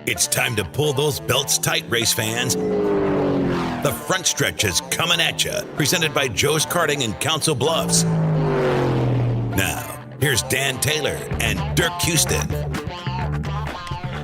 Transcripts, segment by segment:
It's time to pull those belts tight, race fans. The front stretch is coming at you, presented by Joe's Karting in Council Bluffs. Now, here's Dan Taylor and Dirk Houston.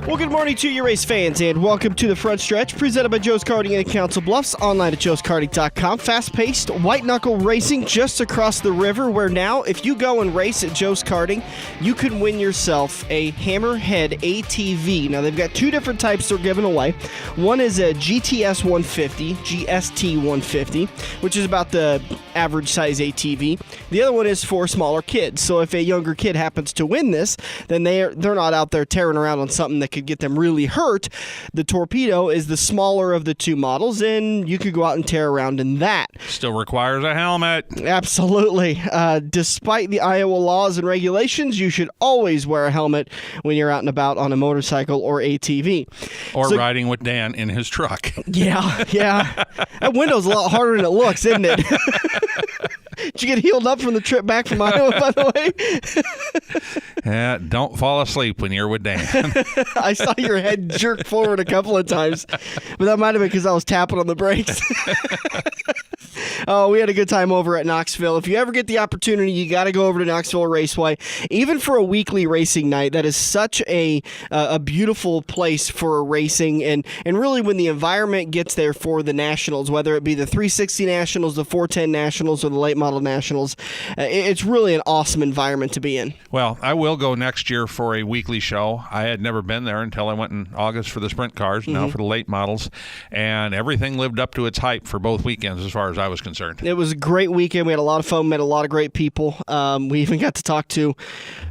Well, good morning to you, race fans, and welcome to the front stretch, presented by Joe's Karting in Council Bluffs, online at joeskarting.com. Fast-paced, white-knuckle racing just across the river, where now, if you go and race at Joe's Karting, you can win yourself a Hammerhead ATV. Now, they've got two different types they're giving away. One is a GTS 150, GST 150, which is about the average size ATV. The other one is for smaller kids. So if a younger kid happens to win this, then they're not out there tearing around on something that could get them really hurt. The Torpedo is the smaller of the two models, and you could go out and tear around in that. Still requires a helmet. Absolutely. Despite the Iowa laws and regulations, you should always wear a helmet when you're out and about on a motorcycle or ATV. Or riding with Dan in his truck. Yeah. That window's a lot harder than it looks, isn't it? Did you get healed up from the trip back from Iowa, by the way? Yeah, don't fall asleep when you're with Dan. I saw your head jerk forward a couple of times, but that might have been because I was tapping on the brakes. Oh, we had a good time over at Knoxville. If you ever get the opportunity, you got to go over to Knoxville Raceway. Even for a weekly racing night, that is such a beautiful place for racing. And really, when the environment gets there for the Nationals, whether it be the 360 Nationals, the 410 Nationals, or the late model Nationals, it's really an awesome environment to be in. Well, I will go next year for a weekly show. I had never been there until I went in August for the sprint cars, now for the late models. And everything lived up to its hype for both weekends as far as I was concerned. It was a great weekend. We had a lot of fun, met a lot of great people. We even got to talk to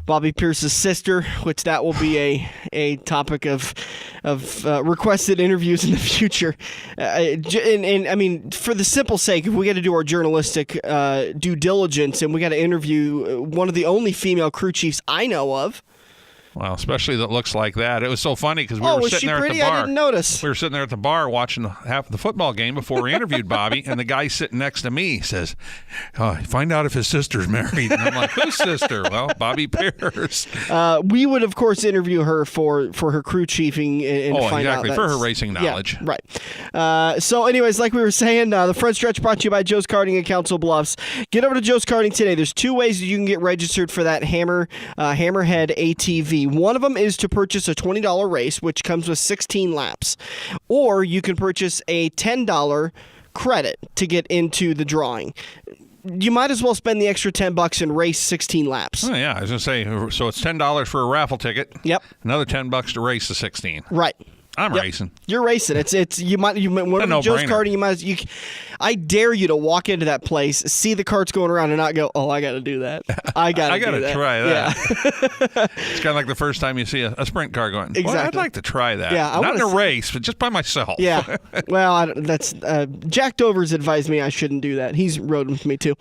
Bobby Pierce's sister, which that will be a topic of requested interviews in the future. And I mean, for the simple sake, if we got to do our journalistic due diligence and we got to interview one of the only female crew chiefs I know of. Well, especially that looks like that. It was so funny because we were was sitting she there pretty? at the bar. I didn't notice. We were sitting there at the bar watching half the football game before we interviewed Bobby, and the guy sitting next to me says, find out if his sister's married. And I'm like, whose sister? Well, Bobby Pierce. We would, of course, interview her for her crew chiefing and find out. Exactly, for her racing knowledge. Yeah, right. So anyways, like we were saying, the front stretch brought to you by Joe's Karting in Council Bluffs. Get over to Joe's Karting today. There's two ways that you can get registered for that Hammerhead ATV. One of them is to purchase a $20 race, which comes with 16 laps. Or you can purchase a $10 credit to get into the drawing. You might as well spend the extra $10 and race 16 laps. Oh, yeah. I was going to say, so it's $10 for a raffle ticket. Yep. Another $10 to race the 16. Right. I'm racing. You're racing. It's you might Joe's Karting. I dare you to walk into that place, see the carts going around, and not go, "Oh, I got to do that. I got to try that." Yeah. It's kind of like the first time you see a sprint car going. Exactly. Well, I'd like to try that. Yeah, not in a race, but just by myself. Yeah. Well, that's Jack Dover's advised me I shouldn't do that. He's rode with me too.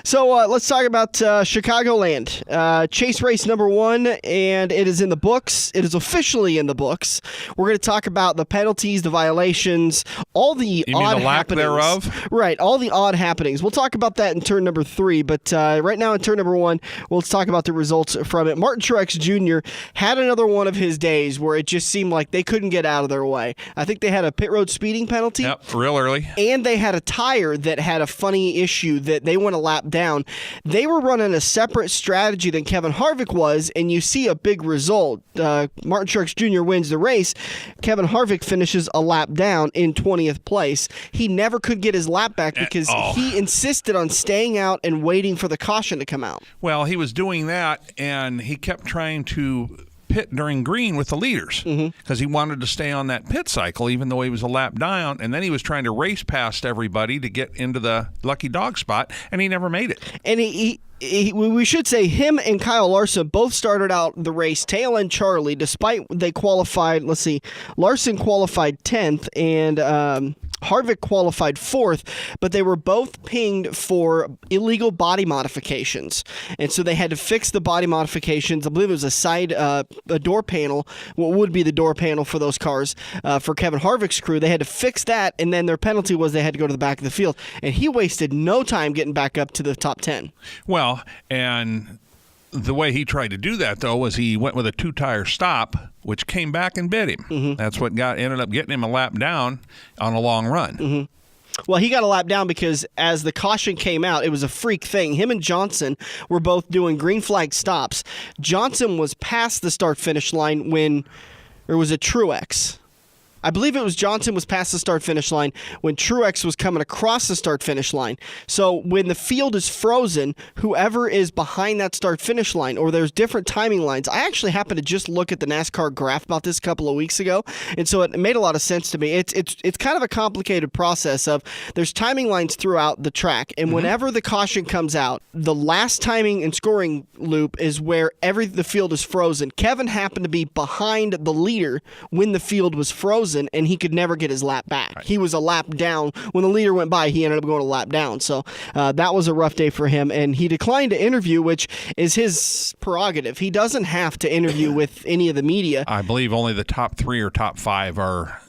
So let's talk about Chicagoland. Chase race number 1, and it is in the books. It is officially in the books. We're going to talk about the penalties, the violations, all the odd happenings. Thereof? Right, all the odd happenings. We'll talk about that in turn number 3, but right now in turn number 1, let's talk about the results from it. Martin Truex Jr. had another one of his days where it just seemed like they couldn't get out of their way. I think they had a pit road speeding penalty. Yep, real early. And they had a tire that had a funny issue that they went a lap down. They were running a separate strategy than Kevin Harvick was, and you see a big result. Martin Truex Jr. wins the race. Kevin Harvick finishes a lap down in 20th place. He never could get his lap back because he insisted on staying out and waiting for the caution to come out. Well, he was doing that, and he kept trying to pit during green with the leaders because he wanted to stay on that pit cycle even though he was a lap down, and then he was trying to race past everybody to get into the lucky dog spot, and he never made it. And we should say him and Kyle Larson both started out the race tail end Charlie, despite they qualified. Let's see, Larson qualified 10th and Harvick qualified 4th, but they were both pinged for illegal body modifications. And so they had to fix the body modifications. I believe it was a door panel, what would be the door panel for those cars for Kevin Harvick's crew. They had to fix that, and then their penalty was they had to go to the back of the field. And he wasted no time getting back up to the top 10. Well, and The way he tried to do that, though, was he went with a 2-tire stop, which came back and bit him. Mm-hmm. That's what ended up getting him a lap down on a long run. Mm-hmm. Well, he got a lap down because as the caution came out, it was a freak thing. Him and Johnson were both doing green flag stops. Johnson was past the start-finish line when, or was it Truex? I believe it was Johnson was past the start-finish line when Truex was coming across the start-finish line. So when the field is frozen, whoever is behind that start-finish line, or there's different timing lines. I actually happened to just look at the NASCAR graph about this a couple of weeks ago, and so it made a lot of sense to me. It's kind of a complicated process of there's timing lines throughout the track, and whenever the caution comes out, the last timing and scoring loop is where the field is frozen. Kevin happened to be behind the leader when the field was frozen, and he could never get his lap back. Right. He was a lap down. When the leader went by, he ended up going a lap down. So that was a rough day for him, and he declined to interview, which is his prerogative. He doesn't have to interview with any of the media. I believe only the top 3 or top 5 are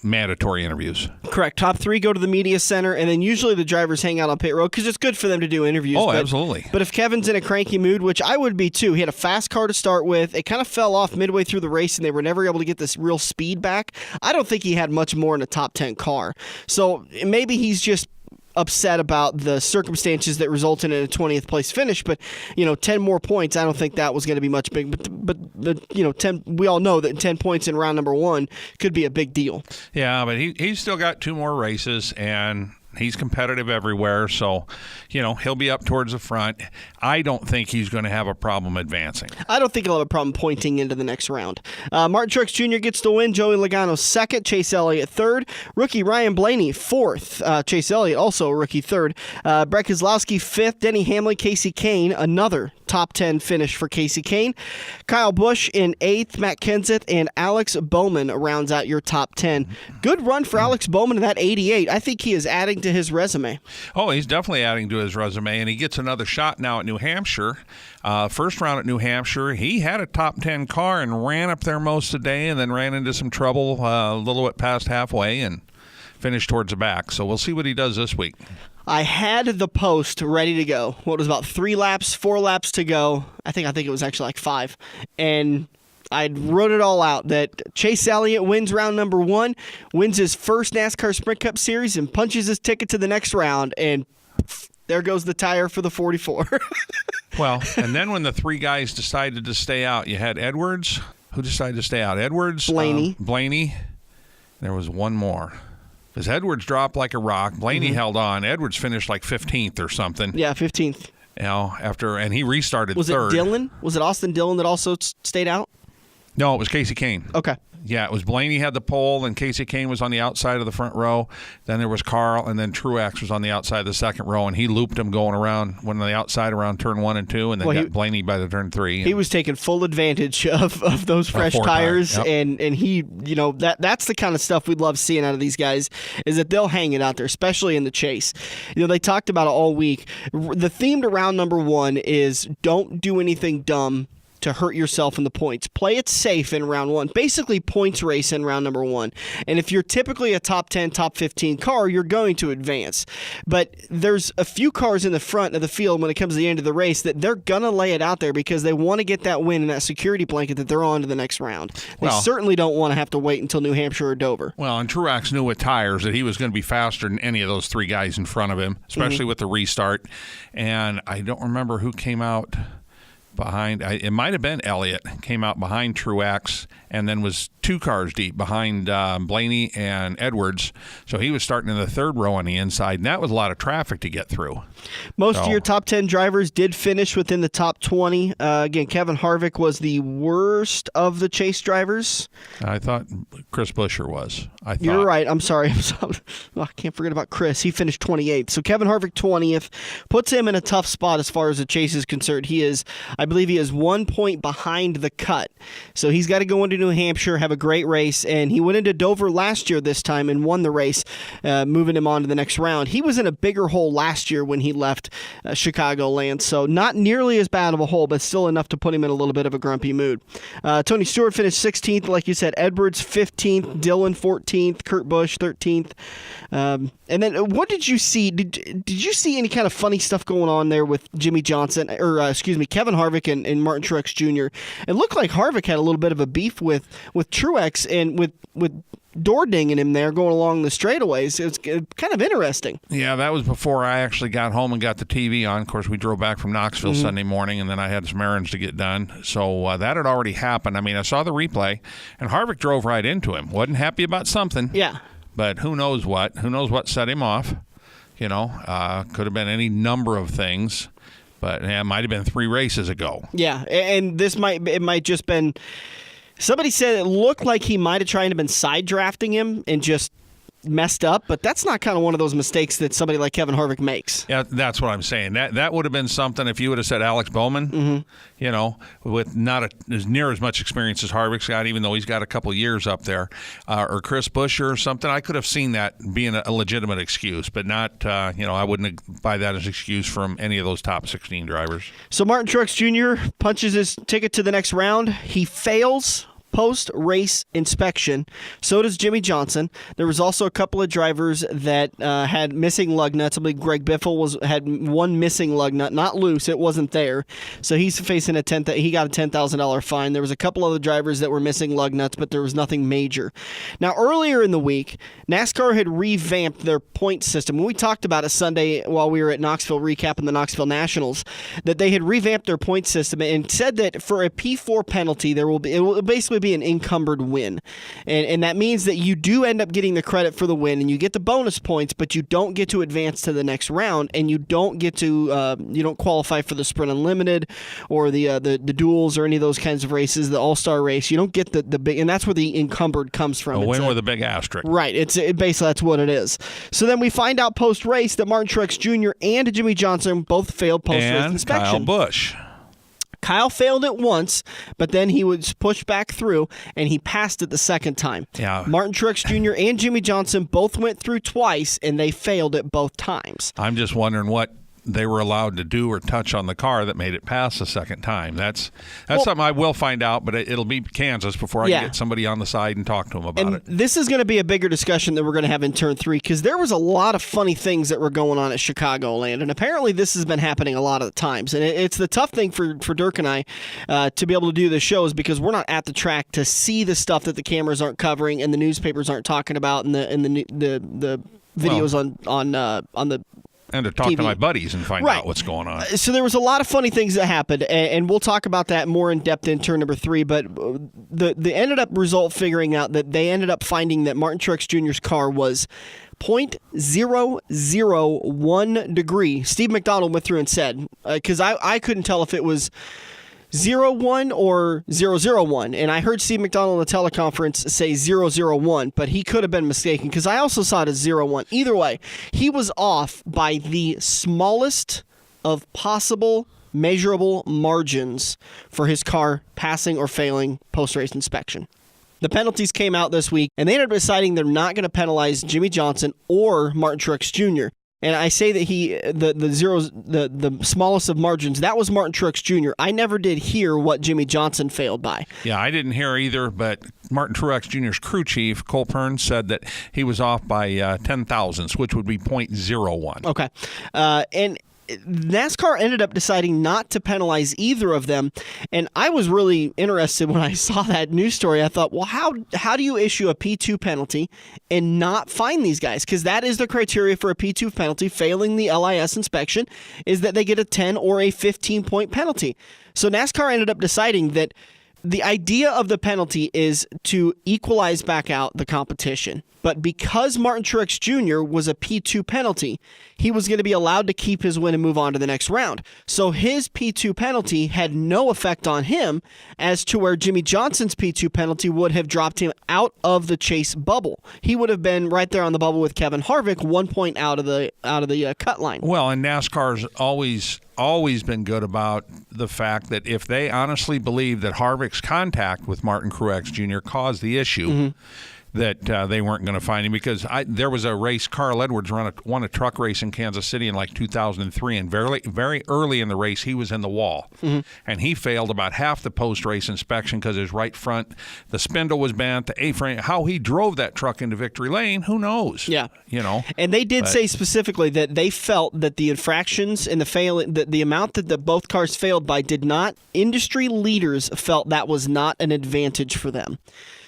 mandatory interviews. Correct. Top 3 go to the media center, and then usually the drivers hang out on pit road because it's good for them to do interviews. Oh, absolutely. But if Kevin's in a cranky mood, which I would be too, he had a fast car to start with. It kind of fell off midway through the race, and they were never able to get this real speed back. I don't think he had much more in a top 10 car. So maybe he's just upset about the circumstances that resulted in a 20th place finish, but 10 more points, I don't think that was going to be much big, but 10, we all know that 10 points in round number 1 could be a big deal. Yeah, but he's still got 2 more races, and he's competitive everywhere, so he'll be up towards the front. I don't think he's going to have a problem advancing. I don't think he'll have a problem pointing into the next round. Martin Truex Jr. gets the win. Joey Logano second. Chase Elliott third. Rookie Ryan Blaney fourth. Chase Elliott also a rookie third. Brett Keselowski fifth. Denny Hamlin, Casey Kane, another top 10 finish for Casey Kane. Kyle Busch in eighth. Matt Kenseth and Alex Bowman rounds out your top 10. Good run for Alex Bowman in that 88. I think he is adding to his resume. Oh, he's definitely adding to his resume, and he gets another shot now at New Hampshire. First round at New Hampshire, he had a top 10 car and ran up there most of the day and then ran into some trouble a little bit past halfway and finished towards the back. So we'll see what he does this week. I had the post ready to go. What was about 4 laps to go. I think it was actually like 5. And I wrote it all out that Chase Elliott wins round number 1, wins his first NASCAR Sprint Cup Series, and punches his ticket to the next round. And there goes the tire for the 44. Well, and then when the 3 guys decided to stay out, you had Edwards. Who decided to stay out? Edwards. Blaney. There was one more. Because Edwards dropped like a rock. Blaney held on. Edwards finished like 15th or something. Yeah, 15th. And he restarted was third. Was it Dillon? Was it Austin Dillon that also stayed out? No, it was Casey Kane. Okay. Yeah, it was Blaney had the pole, and Casey Kane was on the outside of the front row. Then there was Carl, and then Truex was on the outside of the second row, and he looped him going around, went on the outside around turn 1 and 2, and then got Blaney by the turn 3. He was taking full advantage of those fresh tires, yep. and he, that's the kind of stuff we'd love seeing out of these guys, is that they'll hang it out there, especially in the chase. They talked about it all week. The theme to round number 1 is don't do anything dumb to hurt yourself in the points. Play it safe in round 1. Basically, points race in round number 1. And if you're typically a top 10, top 15 car, you're going to advance. But there's a few cars in the front of the field when it comes to the end of the race that they're going to lay it out there because they want to get that win and that security blanket that they're on to the next round. They certainly don't want to have to wait until New Hampshire or Dover. Well, and Truex knew with tires that he was going to be faster than any of those 3 guys in front of him, especially with the restart. And I don't remember who came out behind. It might have been Elliott came out behind Truex and then was 2 cars deep behind Blaney and Edwards. So he was starting in the 3rd row on the inside, and that was a lot of traffic to get through. Most of your top 10 drivers did finish within the top 20. Again, Kevin Harvick was the worst of the chase drivers. I thought Chris Buescher was. You're right. I'm sorry. I can't forget about Chris. He finished 28th. So Kevin Harvick 20th puts him in a tough spot as far as the chase is concerned. I believe he is 1 point behind the cut. So he's got to go into New Hampshire, have a great race, and he went into Dover last year this time and won the race, moving him on to the next round. He was in a bigger hole last year when he left Chicagoland, so not nearly as bad of a hole, but still enough to put him in a little bit of a grumpy mood. Tony Stewart finished 16th, like you said. Edwards 15th, Dillon 14th, Kurt Busch 13th. And then what did you see? Did you see any kind of funny stuff going on there with Kevin Harvick Harvick and Martin Truex Jr. It looked like Harvick had a little bit of a beef with Truex and with door dinging him there going along the straightaways. It's kind of interesting. Yeah, that was before I actually got home and got the TV on. Of course, we drove back from Knoxville Sunday morning, and then I had some errands to get done. So that had already happened. I mean, I saw the replay, and Harvick drove right into him. Wasn't happy about something. Yeah. But who knows what? Who knows what set him off? You know, could have been any number of things. But it might have been 3 races ago. Yeah, and it might just been. Somebody said it looked like he might have tried to been side drafting him and just messed up, but that's not kind of one of those mistakes that somebody like Kevin Harvick makes. Yeah, that's what I'm saying. That would have been something if you would have said Alex Bowman, you know, with not as near as much experience as Harvick's got, even though he's got a couple years up there, or Chris Buescher or something. I could have seen that being a legitimate excuse, but not, I wouldn't buy that as an excuse from any of those top 16 drivers. So Martin Truex Jr. punches his ticket to the next round. He fails post-race inspection. So does Jimmie Johnson. There was also a couple of drivers that had missing lug nuts. I believe Greg Biffle had one missing lug nut, not loose. It wasn't there. So he's facing he got a $10,000 fine. There was a couple other drivers that were missing lug nuts, but there was nothing major. Now, earlier in the week, NASCAR had revamped their point system. We talked about it Sunday while we were at Knoxville recapping the Knoxville Nationals, that they had revamped their point system and said that for a P4 penalty, it will basically be an encumbered win. And that means that you do end up getting the credit for the win and you get the bonus points, but you don't get to advance to the next round, and you don't get to you don't qualify for the Sprint Unlimited or the duels or any of those kinds of races, the All-Star race. You don't get the big, and that's where the encumbered comes from. A win with a big asterisk. Right. Basically that's what it is. So then we find out post-race that Martin Truex Jr. and Jimmie Johnson both failed post-race inspection. Kyle Busch. Kyle failed it once, but then he was pushed back through, and he passed it the second time. Yeah. Martin Truex Jr. and Jimmie Johnson both went through twice, and they failed it both times. I'm just wondering what they were allowed to do or touch on the car that made it pass the second time. That's something I will find out, but it'll be Kansas before I can get somebody on the side and talk to them about it. This is going to be a bigger discussion that we're going to have in Turn 3, because there was a lot of funny things that were going on at Chicagoland, and apparently this has been happening a lot of the times. And it's the tough thing for Dirk and I to be able to do this show is because we're not at the track to see the stuff that the cameras aren't covering and the newspapers aren't talking about and the videos on the and to talk TV. To my buddies and find out what's going on. So there was a lot of funny things that happened, and we'll talk about that more in depth in turn number 3. But the ended up result figuring out that they ended up finding that Martin Truex Jr.'s car was 0.001 degree. Steve McDonald went through and said, because I couldn't tell if it was 0-1 or 0-0-1, and I heard Steve McDonald in the teleconference say 0-0-1, but he could have been mistaken because I also saw it as 0-1. Either way, he was off by the smallest of possible measurable margins for his car passing or failing post-race inspection. The penalties came out this week, and they ended up deciding they're not going to penalize Jimmie Johnson or Martin Truex Jr. And I say that the smallest of margins, that was Martin Truex Jr. I never did hear what Jimmie Johnson failed by. Yeah, I didn't hear either, but Martin Truex Jr.'s crew chief, Cole Pern, said that he was off by 10 thousandths, which would be 0.01. Okay. And NASCAR ended up deciding not to penalize either of them, and I was really interested when I saw that news story. I thought, well, how do you issue a P2 penalty and not fine these guys? Because that is the criteria for a P2 penalty, failing the LIS inspection, is that they get a 10 or a 15-point penalty. So NASCAR ended up deciding that the idea of the penalty is to equalize back out the competition. But because Martin Truex Jr. was a P2 penalty, he was going to be allowed to keep his win and move on to the next round. So his P2 penalty had no effect on him, as to where Jimmie Johnson's P2 penalty would have dropped him out of the chase bubble. He would have been right there on the bubble with Kevin Harvick, 1 point out of the cut line. Well, and NASCAR's always been good about the fact that if they honestly believe that Harvick's contact with Martin Truex Jr. caused the issue, that they weren't going to find him, because there was a race, Carl Edwards won a truck race in Kansas City in like 2003, and very early in the race he was in the wall, and he failed about half the post-race inspection because his right front, the spindle was bent, the A-frame. How he drove that truck into victory lane, who knows? Yeah, And they did say specifically that they felt that the infractions and the amount that both cars failed by did not. Industry leaders felt that was not an advantage for them.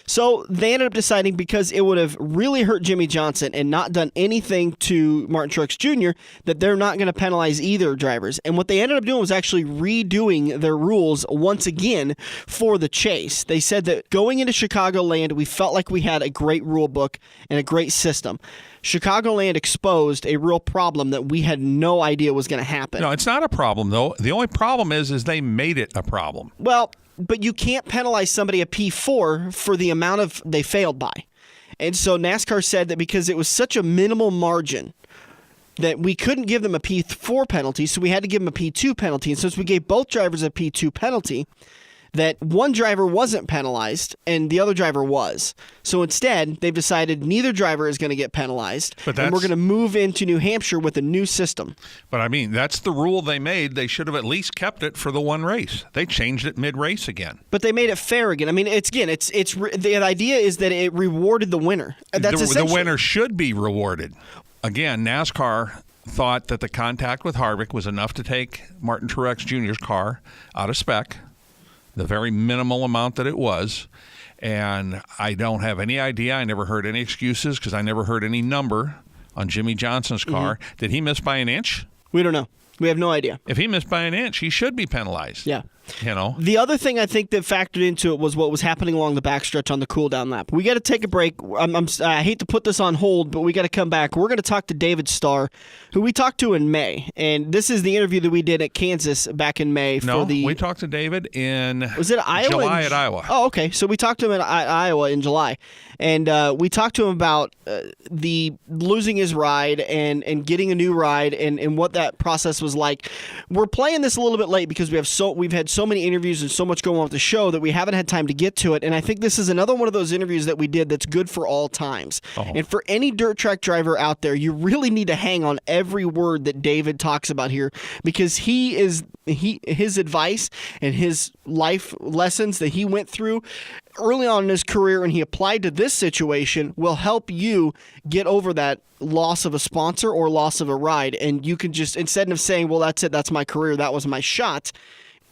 So they ended up deciding, because it would have really hurt Jimmie Johnson and not done anything to Martin Truex Jr., that they're not going to penalize either drivers. And what they ended up doing was actually redoing their rules once again for the chase. They said that going into Chicagoland, we felt like we had a great rule book and a great system. Chicagoland exposed a real problem that we had no idea was going to happen. No, it's not a problem, though. The only problem is they made it a problem. Well, but you can't penalize somebody a P4 for the amount of they failed by. And so NASCAR said that because it was such a minimal margin that we couldn't give them a P4 penalty, so we had to give them a P2 penalty. And since we gave both drivers a P2 penalty, that one driver wasn't penalized and the other driver was. So instead, they've decided neither driver is going to get penalized, and we're going to move into New Hampshire with a new system. But I mean, that's the rule they made. They should have at least kept it for the one race. They changed it mid-race again. But they made it fair again. I mean, the idea is that it rewarded the winner. The winner should be rewarded. Again, NASCAR thought that the contact with Harvick was enough to take Martin Truex Jr.'s car out of spec, the very minimal amount that it was. And I don't have any idea. I never heard any excuses because I never heard any number on Jimmie Johnson's car. Did he miss by an inch? We don't know. We have no idea. If he missed by an inch, he should be penalized. Yeah. The other thing I think that factored into it was what was happening along the backstretch on the cool-down lap. We got to take a break. I hate to put this on hold, but we got to come back. We're going to talk to David Starr, who we talked to in May, and this is the interview that we did at Kansas back in May. We talked to David in Iowa? July at Iowa. Oh, okay. So we talked to him at Iowa in July, and we talked to him about the losing his ride and getting a new ride and what that process was like. We're playing this a little bit late because we've had so many interviews and so much going on with the show that we haven't had time to get to it. And I think this is another one of those interviews that we did that's good for all times. Oh. And for any dirt track driver out there, you really need to hang on every word that David talks about here, because his advice and his life lessons that he went through early on in his career and he applied to this situation will help you get over that loss of a sponsor or loss of a ride. And you can just, instead of saying, well, that's it, that's my career, that was my shot,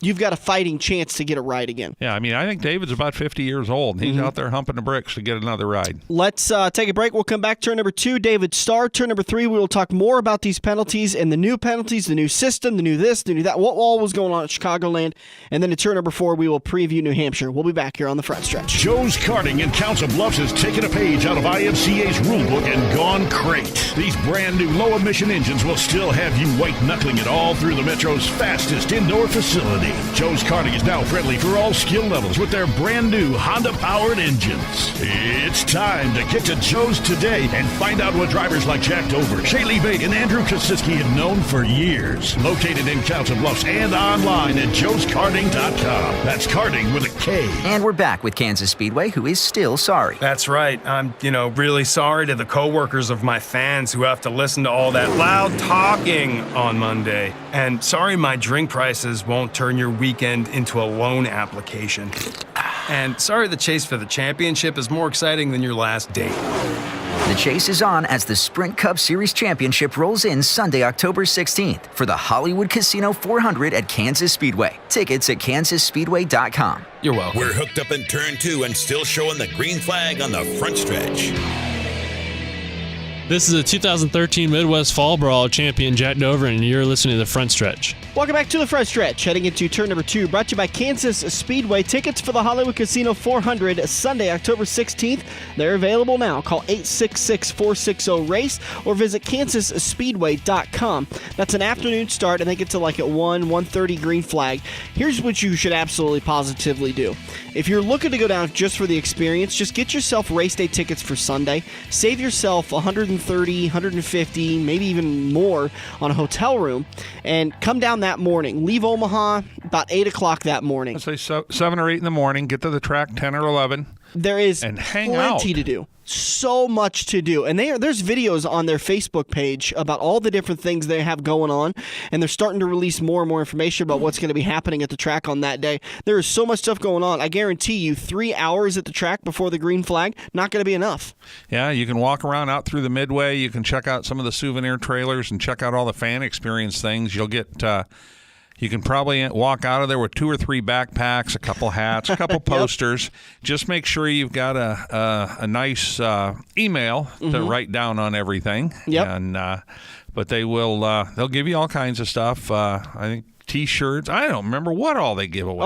you've got a fighting chance to get a ride again. Yeah, I mean, I think David's about 50 years old, and he's out there humping the bricks to get another ride. Let's take a break. We'll come back. Turn number 2, David Starr. Turn number 3, we will talk more about these penalties and the new penalties, the new system, the new this, the new that, what all was going on at Chicagoland. And then in turn number 4, we will preview New Hampshire. We'll be back here on the front stretch. Joe's Karting in Council Bluffs has taken a page out of IMCA's rulebook and gone crate. These brand new low-emission engines will still have you white-knuckling it all through the Metro's fastest indoor facility. Joe's Karting is now friendly for all skill levels with their brand new Honda-powered engines. It's time to get to Joe's today and find out what drivers like Jack Dover, Shaylee Bate, and Andrew Kosiski have known for years. Located in Council Bluffs and online at joeskarting.com. That's karting with a K. And we're back with Kansas Speedway, who is still sorry. That's right. I'm, really sorry to the coworkers of my fans who have to listen to all that loud talking on Monday. And sorry my drink prices won't turn your weekend into a loan application. And sorry the chase for the championship is more exciting than your last date. The chase is on as the Sprint Cup Series Championship rolls in Sunday, October 16th for the Hollywood Casino 400 at Kansas Speedway. Tickets at kansasspeedway.com. You're welcome. We're hooked up in turn 2 and still showing the green flag on the front stretch. This is a 2013 Midwest Fall Brawl champion, Jack Dover, and you're listening to The Front Stretch. Welcome back to The Front Stretch, heading into turn number 2, brought to you by Kansas Speedway. Tickets for the Hollywood Casino 400 Sunday, October 16th. They're available now. Call 866-460-RACE or visit kansasspeedway.com. That's an afternoon start. I think it's at 1:30 green flag. Here's what you should absolutely positively do. If you're looking to go down just for the experience, just get yourself race day tickets for Sunday. Save yourself $130, $150, maybe even more on a hotel room, and come down that morning. Leave Omaha about 8 o'clock that morning. Let's say 7 or 8 in the morning. Get to the track 10 or 11. There is and hang plenty out. to do. So much to do. And there's videos on their Facebook page about all the different things they have going on, and they're starting to release more and more information about what's going to be happening at the track on that day. There is so much stuff going on. I guarantee you 3 hours at the track before the green flag, not going to be enough. Yeah, you can walk around out through the midway. You can check out some of the souvenir trailers and check out all the fan experience things. You'll get... You can probably walk out of there with 2 or 3 backpacks, a couple hats, a couple posters. Just make sure you've got a nice email to write down on everything. Yep. And but they'll give you all kinds of stuff. I think T-shirts. I don't remember what all they give away.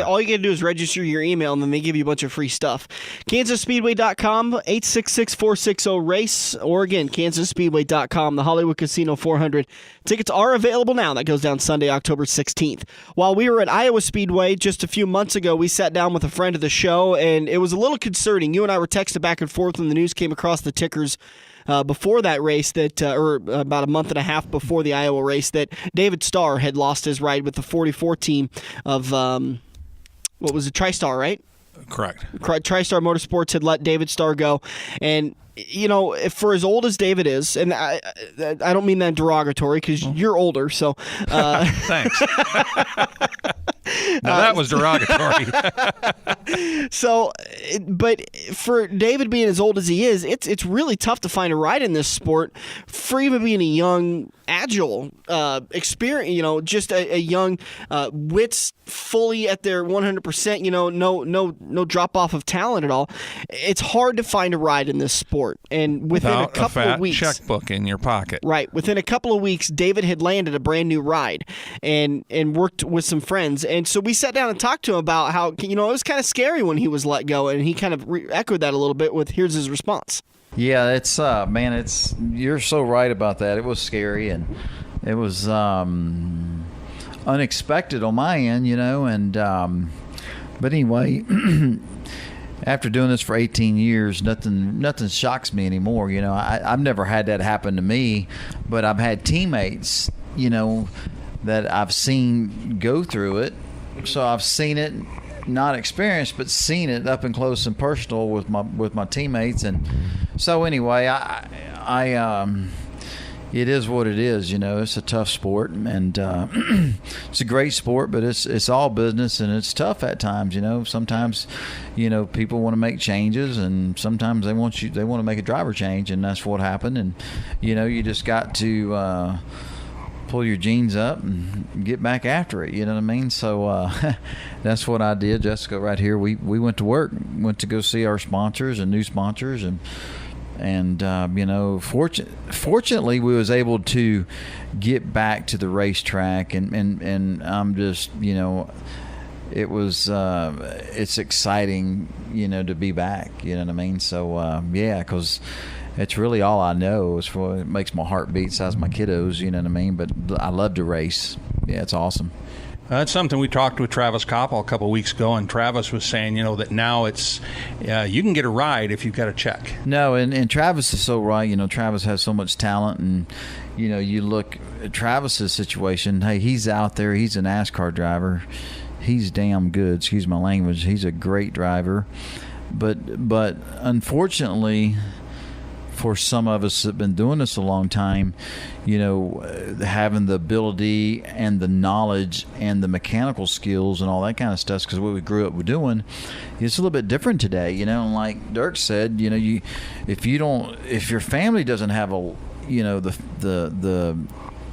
All you got to do is register your email, and then they give you a bunch of free stuff. KansasSpeedway.com, 866-460-RACE, or again, KansasSpeedway.com, the Hollywood Casino 400. Tickets are available now. That goes down Sunday, October 16th. While we were at Iowa Speedway just a few months ago, we sat down with a friend of the show, and it was a little concerning. You and I were texting back and forth when the news came across the tickers before that race, or about a month and a half before the Iowa race, that David Starr had lost his ride with the 44 team of, what was it, Tri-Star, right? Correct. Tri-Star Motorsports had let David Starr go. And, you know, for as old as David is, and I don't mean that derogatory because you're older, so. Thanks. Now that was derogatory. So, but for David being as old as he is, it's really tough to find a ride in this sport for even being a young, agile, experience. You know, just a young wits fully at their 100%. You know, no drop off of talent at all. It's hard to find a ride in this sport, and within Without a couple a fat of weeks, checkbook in your pocket. right? Within a couple of weeks, David had landed a brand new ride, and worked with some friends. And so we sat down and talked to him about how, you know, it was kind of scary when he was let go, and he kind of echoed that a little bit with, here's his response. Yeah, it's you're so right about that. It was scary, and it was unexpected on my end, you know, and but anyway, after doing this for 18 years, nothing shocks me anymore. You know, I've never had that happen to me, but I've had teammates, you know, that I've seen go through it. So I've seen it, not experienced, but seen it up and close and personal with my teammates. And so anyway, I it is what it is. You know, it's a tough sport, and it's a great sport, but it's all business, and it's tough at times. You know, sometimes, you know, people want to make changes, and sometimes they want to make a driver change, and that's what happened. And you know, you just got to pull your jeans up and get back after it, you know what I mean? So that's what I did. Jessica right here, we went to work, went to go see our sponsors and new sponsors, and you know, fortunately we was able to get back to the racetrack, and I'm just, you know, it was it's exciting, you know, to be back, you know what I mean? So yeah, because it's really all I know. It makes my heart beat, size my kiddos, you know what I mean? But I love to race. Yeah, it's awesome. That's something we talked with Travis Koppel a couple of weeks ago, and Travis was saying, you know, that now it's you can get a ride if you've got a check. No, and Travis is so right. You know, Travis has so much talent, and you know, you look at Travis's situation. Hey, he's out there. He's a NASCAR driver. He's damn good. Excuse my language. He's a great driver, but unfortunately, for some of us that have been doing this a long time, you know, having the ability and the knowledge and the mechanical skills and all that kind of stuff, because what we grew up with doing, it's a little bit different today, you know. And like Dirk said, you know, if your family doesn't have the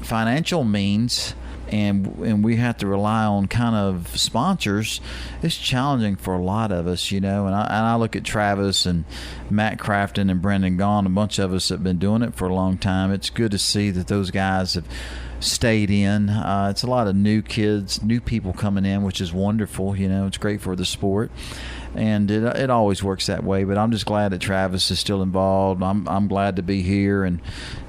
financial means, and we have to rely on kind of sponsors, it's challenging for a lot of us, you know. And I look at Travis and Matt Crafton and Brendan Gaughan, a bunch of us that have been doing it for a long time. It's good to see that those guys have stayed in. It's a lot of new kids, new people coming in, which is wonderful, you know. It's great for the sport, and it always works that way. But I'm just glad that Travis is still involved. I'm glad to be here, and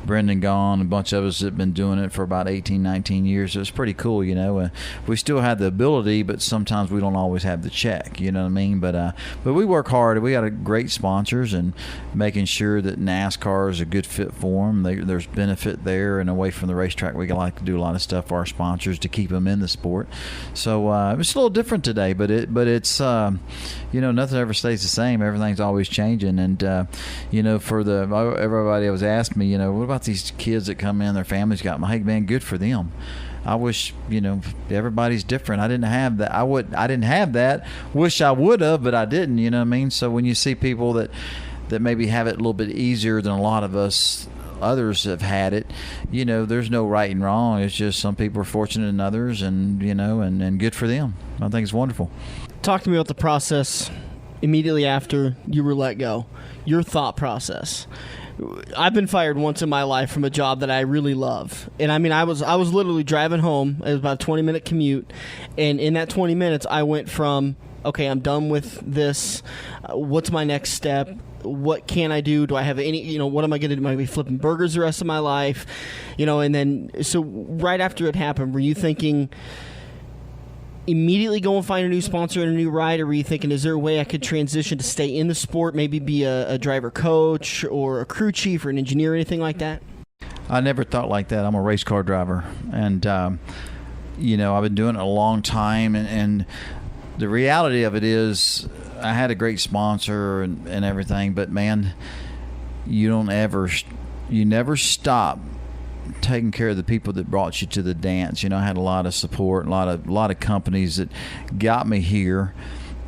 Brendan Gaughan, a bunch of us that have been doing it for about 18, 19 years. It's pretty cool, you know. We still have the ability, but sometimes we don't always have the check, you know what I mean? But we work hard. We got a great sponsors, and making sure that NASCAR is a good fit for them. There's benefit there, and away from the racetrack, we like to do a lot of stuff for our sponsors to keep them in the sport. So it's a little different today, but it's nothing ever stays the same. Everything's always changing. And for everybody was asking me, what about these kids that come in, their families got them? Hey man, good for them. I wish, everybody's different. I didn't have that. I didn't have that. Wish I would have, but I didn't, you know what I mean? So when you see people that maybe have it a little bit easier than a lot of us others have had it, there's no right and wrong. It's just some people are fortunate than others, and, and good for them. I think it's wonderful. Talk to me about the process immediately after you were let go, your thought process. I've been fired once in my life from a job that I really love. And I mean, I was literally driving home. It was about a 20-minute commute. And in that 20 minutes, I went from, okay, I'm done with this. What's my next step? What can I do? Do I have any, what am I going to do? Am I going to be flipping burgers the rest of my life? And then, so right after it happened, were you thinking immediately go and find a new sponsor and a new ride, or were you thinking, is there a way I could transition to stay in the sport, maybe be a driver coach or a crew chief or an engineer or anything like that? I never thought like that. I'm a race car driver, and I've been doing it a long time, and the reality of it is I had a great sponsor and everything, but man, you never stop taking care of the people that brought you to the dance. I had a lot of support, a lot of companies that got me here,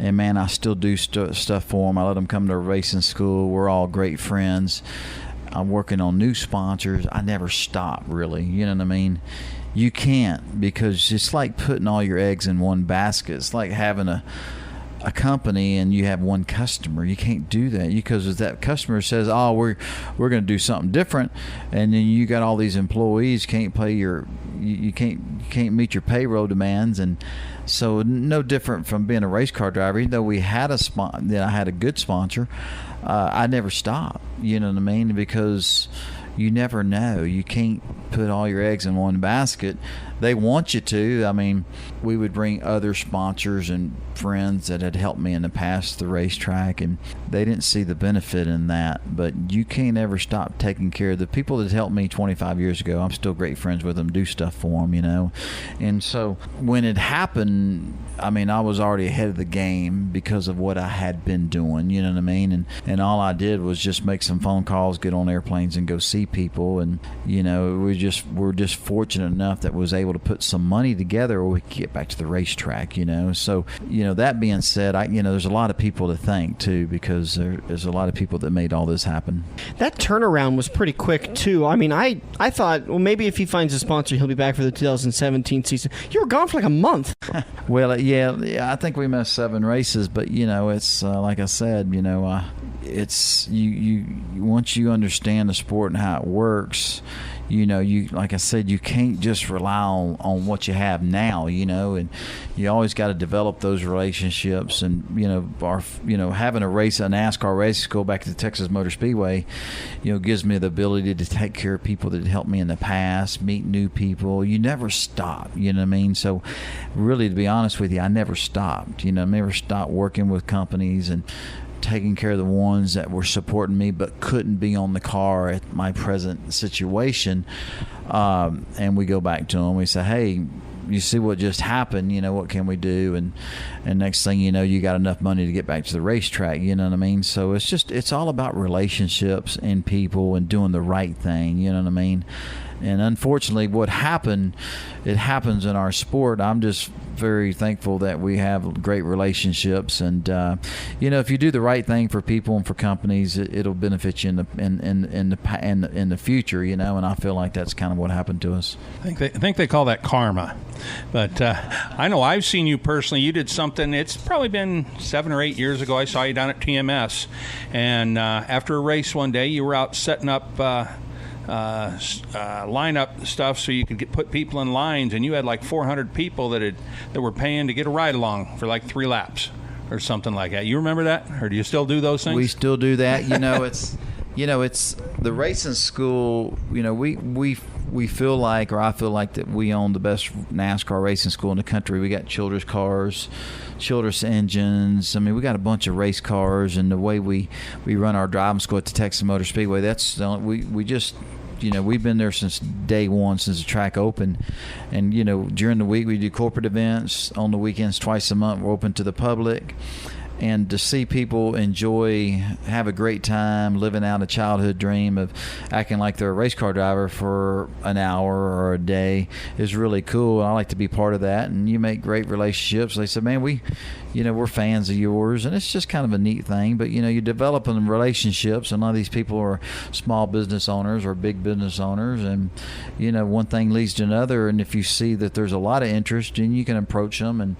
and man, I still do stuff for them. I let them come to racing school. We're all great friends. I'm working on new sponsors. I never stop, really. You know what I mean? You can't, because it's like putting all your eggs in one basket. It's like having a company and you have one customer. You can't do that, because if that customer says, oh, we're going to do something different, and then you got all these employees, can't pay you can't meet your payroll demands. And so no different from being a race car driver. Even though I had a good sponsor, I never stopped. You know what I mean? Because you never know. You can't put all your eggs in one basket. They want you to. I mean, we would bring other sponsors and friends that had helped me in the past to the racetrack, and they didn't see the benefit in that. But you can't ever stop taking care of the people that helped me 25 years ago. I'm still great friends with them, do stuff for them, And so when it happened, I mean, I was already ahead of the game because of what I had been doing, you know what I mean? And all I did was just make some phone calls, get on airplanes, and go see people. And, we're just fortunate enough that we was able to put some money together where we could get back to the racetrack, So, that being said, there's a lot of people to thank, too, because there's a lot of people that made all this happen. That turnaround was pretty quick, too. I mean, I thought, well, maybe if he finds a sponsor, he'll be back for the 2017 season. You were gone for like a month. Well, yeah, I think we missed 7 races, but, it's like I said, it's you once you understand the sport and how it works, like I said, you can't just rely on what you have now, and you always got to develop those relationships. And having a NASCAR race school back at the Texas Motor Speedway, gives me the ability to take care of people that helped me in the past, meet new people. You never stop, you know what I mean? So really, to be honest with you, I never stopped. I never stopped working with companies and taking care of the ones that were supporting me but couldn't be on the car at my present situation. And we go back to them. We say, hey, you see what just happened, what can we do? And next thing you know, you got enough money to get back to the racetrack, you know what I mean? So it's all about relationships and people and doing the right thing, you know what I mean? And unfortunately, what happened, it happens in our sport. I'm just very thankful that we have great relationships, and if you do the right thing for people and for companies, it'll benefit you in the future. And I feel like that's kind of what happened to us. I think they call that karma. But I know I've seen you personally. You did something. It's probably been 7 or 8 years ago. I saw you down at TMS, and after a race one day, you were out setting up lineup stuff so you could put people in lines, and you had like 400 people that were paying to get a ride along for like 3 laps or something like that. You remember that, or do you still do those things? We still do that. It's the racing school. We feel like, or I feel like, that we own the best NASCAR racing school in the country. We got Childress cars, Childress engines. I mean, we got a bunch of race cars, and the way we run our driving school at the Texas Motor Speedway, we've been there since day one, since the track opened. And, during the week we do corporate events. On the weekends, twice a month, we're open to the public. And to see people enjoy, have a great time, living out a childhood dream of acting like they're a race car driver for an hour or a day is really cool. I like to be part of that. And you make great relationships. They said, man, we're fans of yours. And it's just kind of a neat thing. But, you develop them relationships. And a lot of these people are small business owners or big business owners. And, one thing leads to another. And if you see that there's a lot of interest, then you can approach them. And,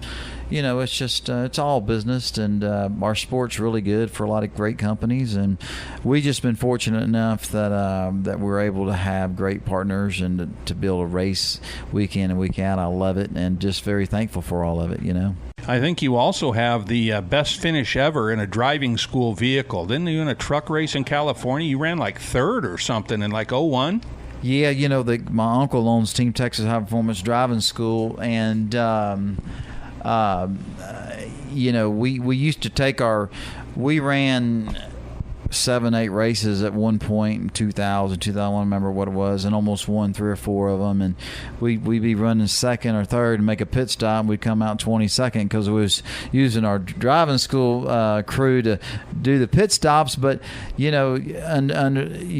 it's just, it's all business. And our sport's really good for a lot of great companies. And we just been fortunate enough that we're able to have great partners and to be able to race week in and week out. I love it. And just very thankful for all of it, I think you also have the best finish ever in a driving school vehicle. Didn't you, in a truck race in California, you ran like third or something in like 01? Yeah, my uncle owns Team Texas High Performance Driving School, and we used to take we ran 7-8 races at one point in 2000, I don't remember what it was, and almost won 3 or 4 of them. And we'd be running second or third and make a pit stop, and we'd come out 22nd because we was using our driving school crew to do the pit stops. But, you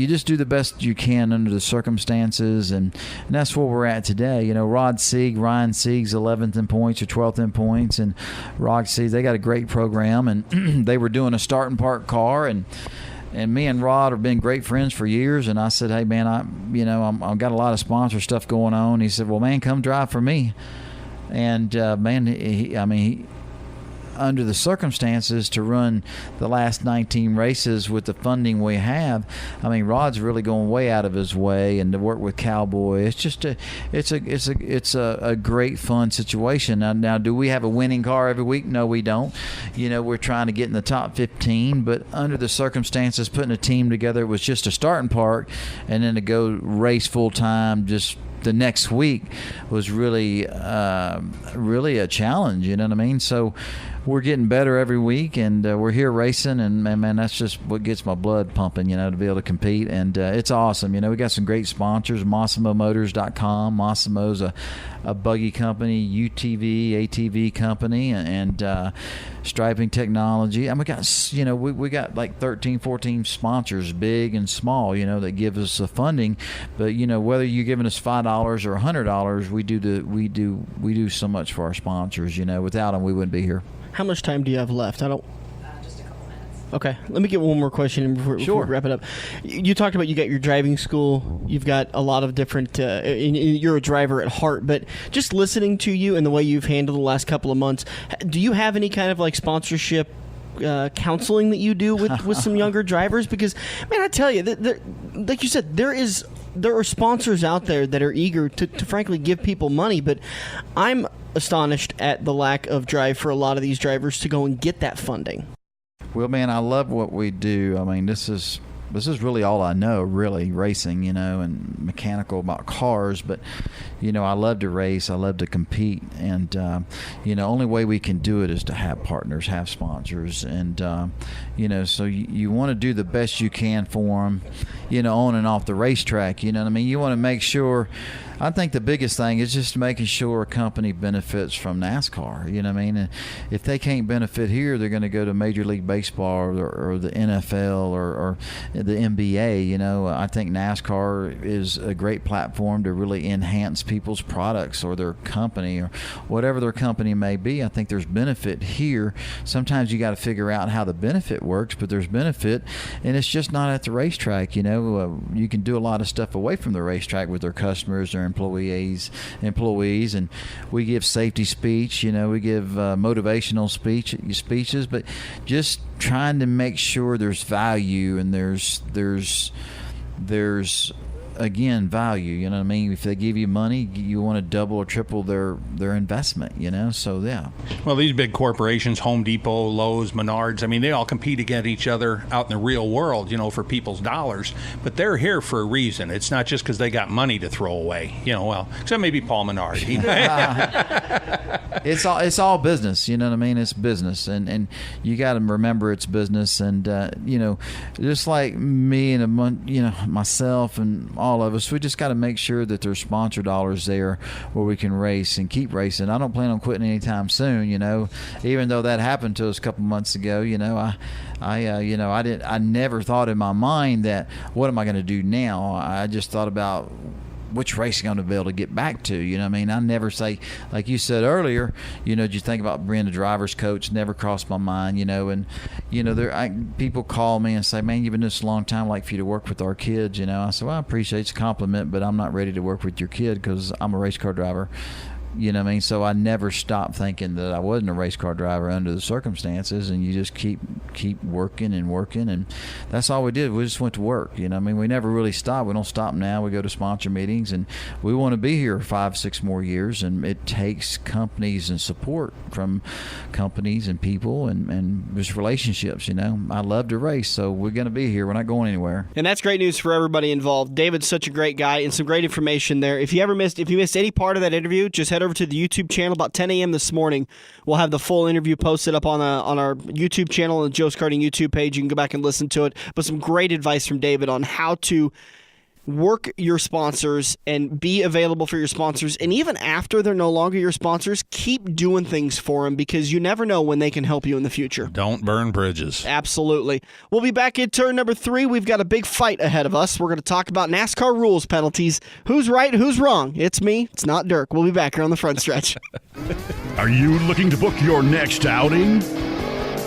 just do the best you can under the circumstances, and that's where we're at today. Ryan Sieg's 11th in points or 12th in points, and Rod Sieg, they got a great program, and they were doing a start and park car, and me and Rod have been great friends for years. And I said, hey, man, I've got a lot of sponsor stuff going on. He said, well, man, come drive for me. And, he under the circumstances, to run the last 19 races with the funding we have, Rod's really going way out of his way, and to work with Cowboy, it's just it's a great fun situation. Now, do we have a winning car every week? No, we don't. We're trying to get in the top 15, but under the circumstances, putting a team together was just a starting park, and then to go race full time just the next week was really a challenge. You know what I mean? So we're getting better every week, and we're here racing, and man, that's just what gets my blood pumping, to be able to compete. And it's awesome. We got some great sponsors, MassimoMotors.com. Massimo's a buggy company, UTV, ATV company, and striping technology. And we got like 13, 14 sponsors, big and small, that give us the funding. But whether you're giving us $5 or $100, we do so much for our sponsors. Without them, we wouldn't be here. How much time do you have left? Just a couple minutes. Okay, let me get one more question in before we wrap it up. You talked about you got your driving school. You've got a lot of different. You're a driver at heart, but just listening to you and the way you've handled the last couple of months, do you have any kind of like sponsorship counseling that you do with some younger drivers? Because, man, I tell you, like you said, there are sponsors out there that are eager to frankly give people money, but I'm astonished at the lack of drive for a lot of these drivers to go and get that funding. Well, man, I love what we do. This is really all I know, really, racing, and mechanical about cars. But, I love to race. I love to compete. And, only way we can do it is to have partners, have sponsors. And, so you want to do the best you can for them, on and off the racetrack. You know what I mean? You want to make sure. I think the biggest thing is just making sure a company benefits from NASCAR. You know what I mean? And if they can't benefit here, they're going to go to Major League Baseball or the NFL or the NBA. I think NASCAR is a great platform to really enhance people's products or their company or whatever their company may be. I think there's benefit here. Sometimes you got to figure out how the benefit works, but there's benefit, and it's just not at the racetrack. You can do a lot of stuff away from the racetrack with their customers, their employees, and we give safety speech. We give motivational speeches, but just trying to make sure there's value and there's again, value. You know what I mean? If they give you money, you want to double or triple their investment, So, yeah. Well, these big corporations, Home Depot, Lowe's, Menards, they all compete against each other out in the real world, for people's dollars. But they're here for a reason. It's not just because they got money to throw away, except maybe Paul Menard. It's all business, you know what I mean? It's business. And you got to remember it's business. And, just like me and myself and all all of us. We just got to make sure that there's sponsor dollars there where we can race and keep racing. I don't plan on quitting anytime soon, even though that happened to us a couple months ago. I never thought in my mind that, what am I going to do now? I just thought about which race I'm going to be able to get back to. I never say, like you said earlier, did you think about being a driver's coach? Never crossed my mind, people call me and say, man, you've been doing this a long time. I'd like for you to work with our kids. I said, well, I appreciate the compliment, but I'm not ready to work with your kid because I'm a race car driver. So I never stopped thinking that I wasn't a race car driver under the circumstances, and you just keep working, and that's all we did. We just went to work. We never really stopped. We don't stop now. We go to sponsor meetings, and we want to be here 5-6 more years, and it takes companies and support from companies and people and just relationships. I love to race, so we're going to be here. We're not going anywhere. And that's great news for everybody involved. David's such a great guy and some great information there. If you missed any part of that interview, just head over to the YouTube channel. About 10 a.m. this morning, we'll have the full interview posted up on our YouTube channel and the Joe's Karting YouTube page. You can go back and listen to it. But some great advice from David on how to work your sponsors and be available for your sponsors. And even after they're no longer your sponsors, keep doing things for them, because you never know when they can help you in the future. Don't burn bridges. Absolutely. We'll be back in turn number 3. We've got a big fight ahead of us. We're going to talk about NASCAR rules penalties. Who's right, who's wrong? It's me. It's not Dirk. We'll be back here on the front stretch. Are you looking to book your next outing?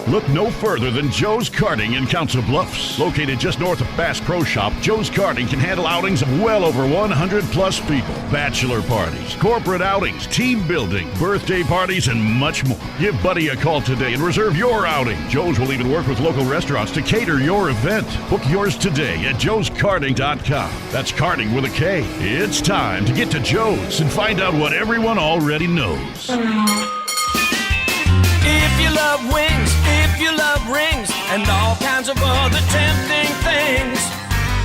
Look no further than Joe's Karting in Council Bluffs. Located just north of Bass Pro Shop, Joe's Karting can handle outings of well over 100-plus people. Bachelor parties, corporate outings, team building, birthday parties, and much more. Give Buddy a call today and reserve your outing. Joe's will even work with local restaurants to cater your event. Book yours today at joeskarting.com. That's karting with a K. It's time to get to Joe's and find out what everyone already knows. If you love wings, if you love rings, and all kinds of other tempting things,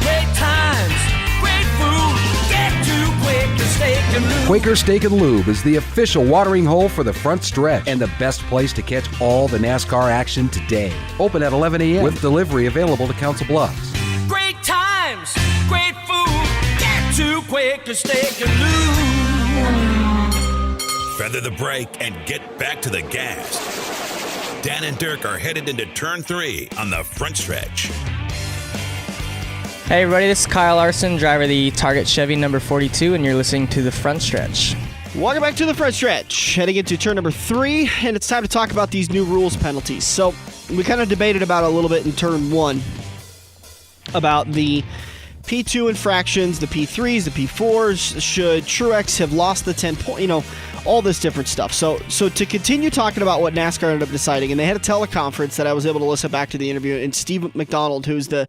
great times, great food, get to Quaker Steak and Lube. Quaker Steak and Lube is the official watering hole for the front stretch and the best place to catch all the NASCAR action today. Open at 11 a.m. with delivery available to Council Bluffs. Great times, great food, get to Quaker Steak and Lube. Feather the brake and get back to the gas. Dan and Dirk are headed into turn 3 on the front stretch. Hey everybody, this is Kyle Larson, driver of the Target Chevy number 42, and you're listening to the front stretch. Welcome back to the front stretch. Heading into turn number 3, and it's time to talk about these new rules penalties. So we kind of debated about it a little bit in turn 1 about the P2 infractions, the P3s, the P4s. Should Truex have lost the 10 point, all this different stuff. So to continue talking about what NASCAR ended up deciding, and they had a teleconference that I was able to listen back to the interview, and Steve McDonald, who's the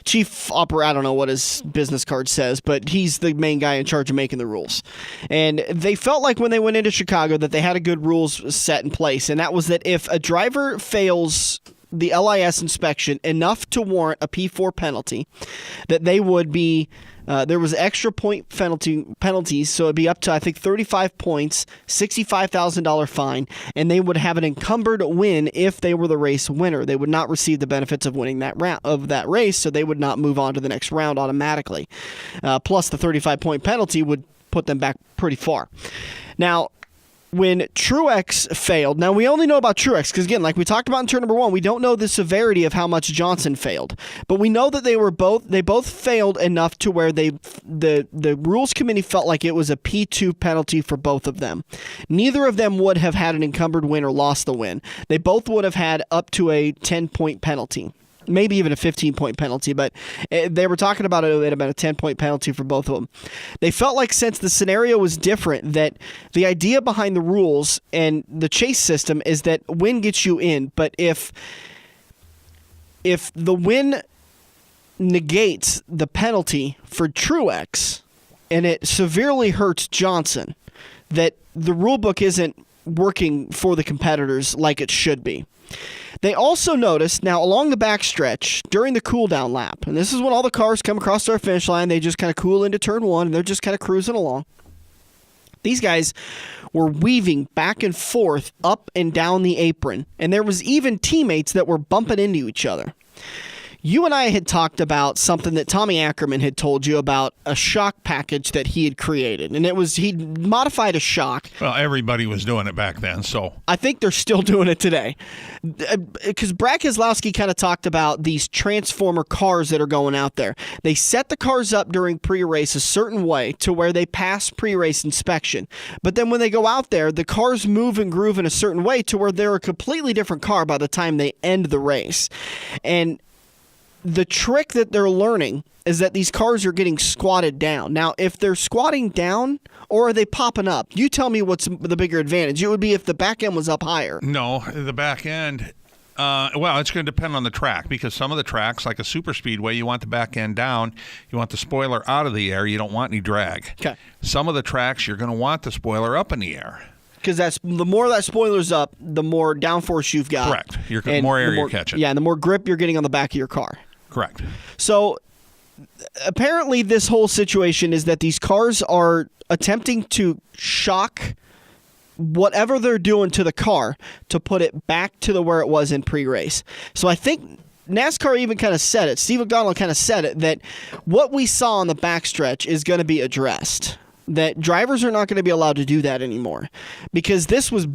chief operator, I don't know what his business card says, but he's the main guy in charge of making the rules. And they felt like when they went into Chicago that they had a good rules set in place, and that was that if a driver fails the LIS inspection enough to warrant a P4 penalty, that they would be there was extra point penalties, so it'd be up to, I think, 35 points, $65,000 fine, and they would have an encumbered win if they were the race winner. They would not receive the benefits of winning that race, so they would not move on to the next round automatically. Plus, the 35-point penalty would put them back pretty far. Now, when Truex failed, now we only know about Truex because, again, like we talked about in turn number 1, we don't know the severity of how much Johnson failed, but we know that they both failed enough to where the rules committee felt like it was a P2 penalty for both of them. Neither of them would have had an encumbered win or lost the win. They both would have had up to a 10-point penalty. Maybe even a 15-point penalty, but they were talking about it at about a 10-point penalty for both of them. They felt like, since the scenario was different, that the idea behind the rules and the chase system is that win gets you in, but if the win negates the penalty for Truex and it severely hurts Johnson, that the rule book isn't working for the competitors like it should be. They also noticed, now along the backstretch, during the cool-down lap, and this is when all the cars come across our finish line, they just kind of cool into turn 1, and they're just kind of cruising along. These guys were weaving back and forth up and down the apron, and there was even teammates that were bumping into each other. You and I had talked about something that Tommy Ackerman had told you about, a shock package that he had created. And he'd modified a shock. Well, everybody was doing it back then, so. I think they're still doing it today. Because Brad Keselowski kind of talked about these transformer cars that are going out there. They set the cars up during pre-race a certain way to where they pass pre-race inspection. But then when they go out there, the cars move and groove in a certain way to where they're a completely different car by the time they end the race. And the trick that they're learning is that these cars are getting squatted down. Now, if they're squatting down or are they popping up? You tell me what's the bigger advantage. It would be if the back end was up higher. No, the back end, well, it's going to depend on the track, because some of the tracks, like a super speedway, you want the back end down. You want the spoiler out of the air. You don't want any drag. Okay. Some of the tracks, you're going to want the spoiler up in the air. Because the more that spoiler's up, the more downforce you've got. Correct. The more air you're catching. Yeah, and the more grip you're getting on the back of your car. Correct. So apparently this whole situation is that these cars are attempting to shock whatever they're doing to the car to put it back to where it was in pre-race. So I think NASCAR even kind of said it. Steve McDonald kind of said it, that what we saw on the backstretch is going to be addressed. That drivers are not going to be allowed to do that anymore, because it was